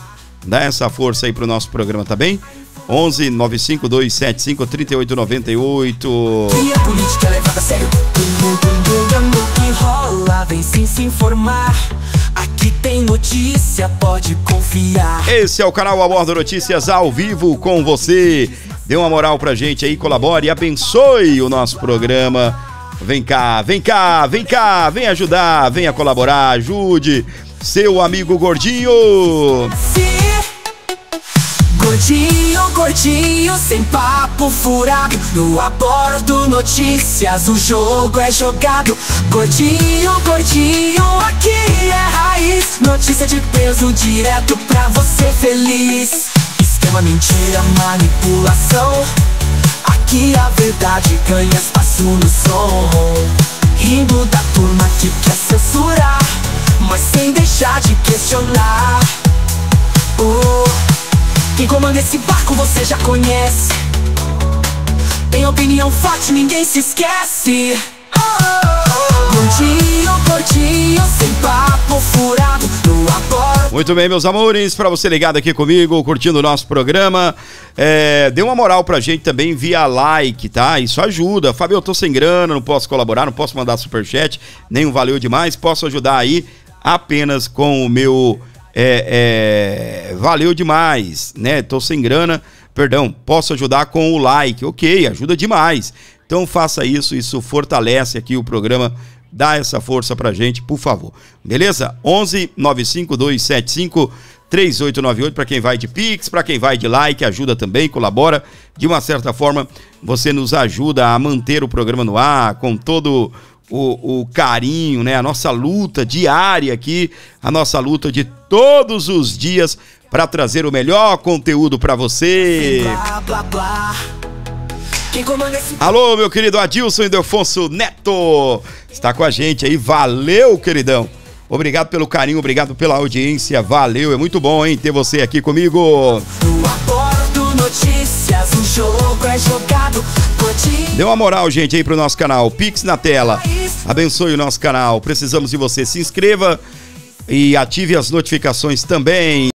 Dá essa força aí pro nosso programa, tá bem? 11 95275 3898. E a política é levada a sério. O que rola, vem sem se informar. Aqui tem notícia, pode confiar. Esse é o canal A Bordo Notícias ao vivo com você. Dê uma moral pra gente aí, colabore e abençoe o nosso programa. Vem cá, vem cá, vem cá, vem ajudar, venha colaborar, ajude seu amigo gordinho. Gordinho, gordinho, sem papo furado. No abordo notícias, o jogo é jogado. Gordinho, gordinho, aqui é raiz. Notícia de peso direto pra você feliz. Esquema, mentira, manipulação. Aqui a verdade ganha espaço no som. Rindo da turma que quer censurar, mas sem deixar de questionar. Quem comanda esse barco você já conhece. Tem opinião forte, ninguém se esquece. Gordinho, gordinho, sem papo furado. No abordo. Muito bem, meus amores, pra você ligado aqui comigo, curtindo o nosso programa, dê uma moral pra gente também via like, tá? Isso ajuda. Fábio, eu tô sem grana, não posso colaborar, não posso mandar superchat, nem um valeu demais, posso ajudar aí apenas com o meu... valeu demais, né? Tô sem grana, perdão, posso ajudar com o like, ok, ajuda demais. Então faça isso, isso fortalece aqui o programa, dá essa força pra gente, por favor. Beleza? 11 95275 3898 para quem vai de Pix, para quem vai de like, ajuda também, colabora. De uma certa forma, você nos ajuda a manter o programa no ar com todo o carinho, né? A nossa luta diária aqui, a nossa luta de todos os dias para trazer o melhor conteúdo para você. Blá, blá, blá. Alô, meu querido Adilson Ildefonso Neto, está com a gente aí, valeu, queridão. Obrigado pelo carinho, obrigado pela audiência, valeu, é muito bom, hein, ter você aqui comigo. Notícias, o jogo é jogado. Dê uma moral, gente, aí pro nosso canal. Pix na tela. Abençoe o nosso canal. Precisamos de você. Se inscreva e ative as notificações também.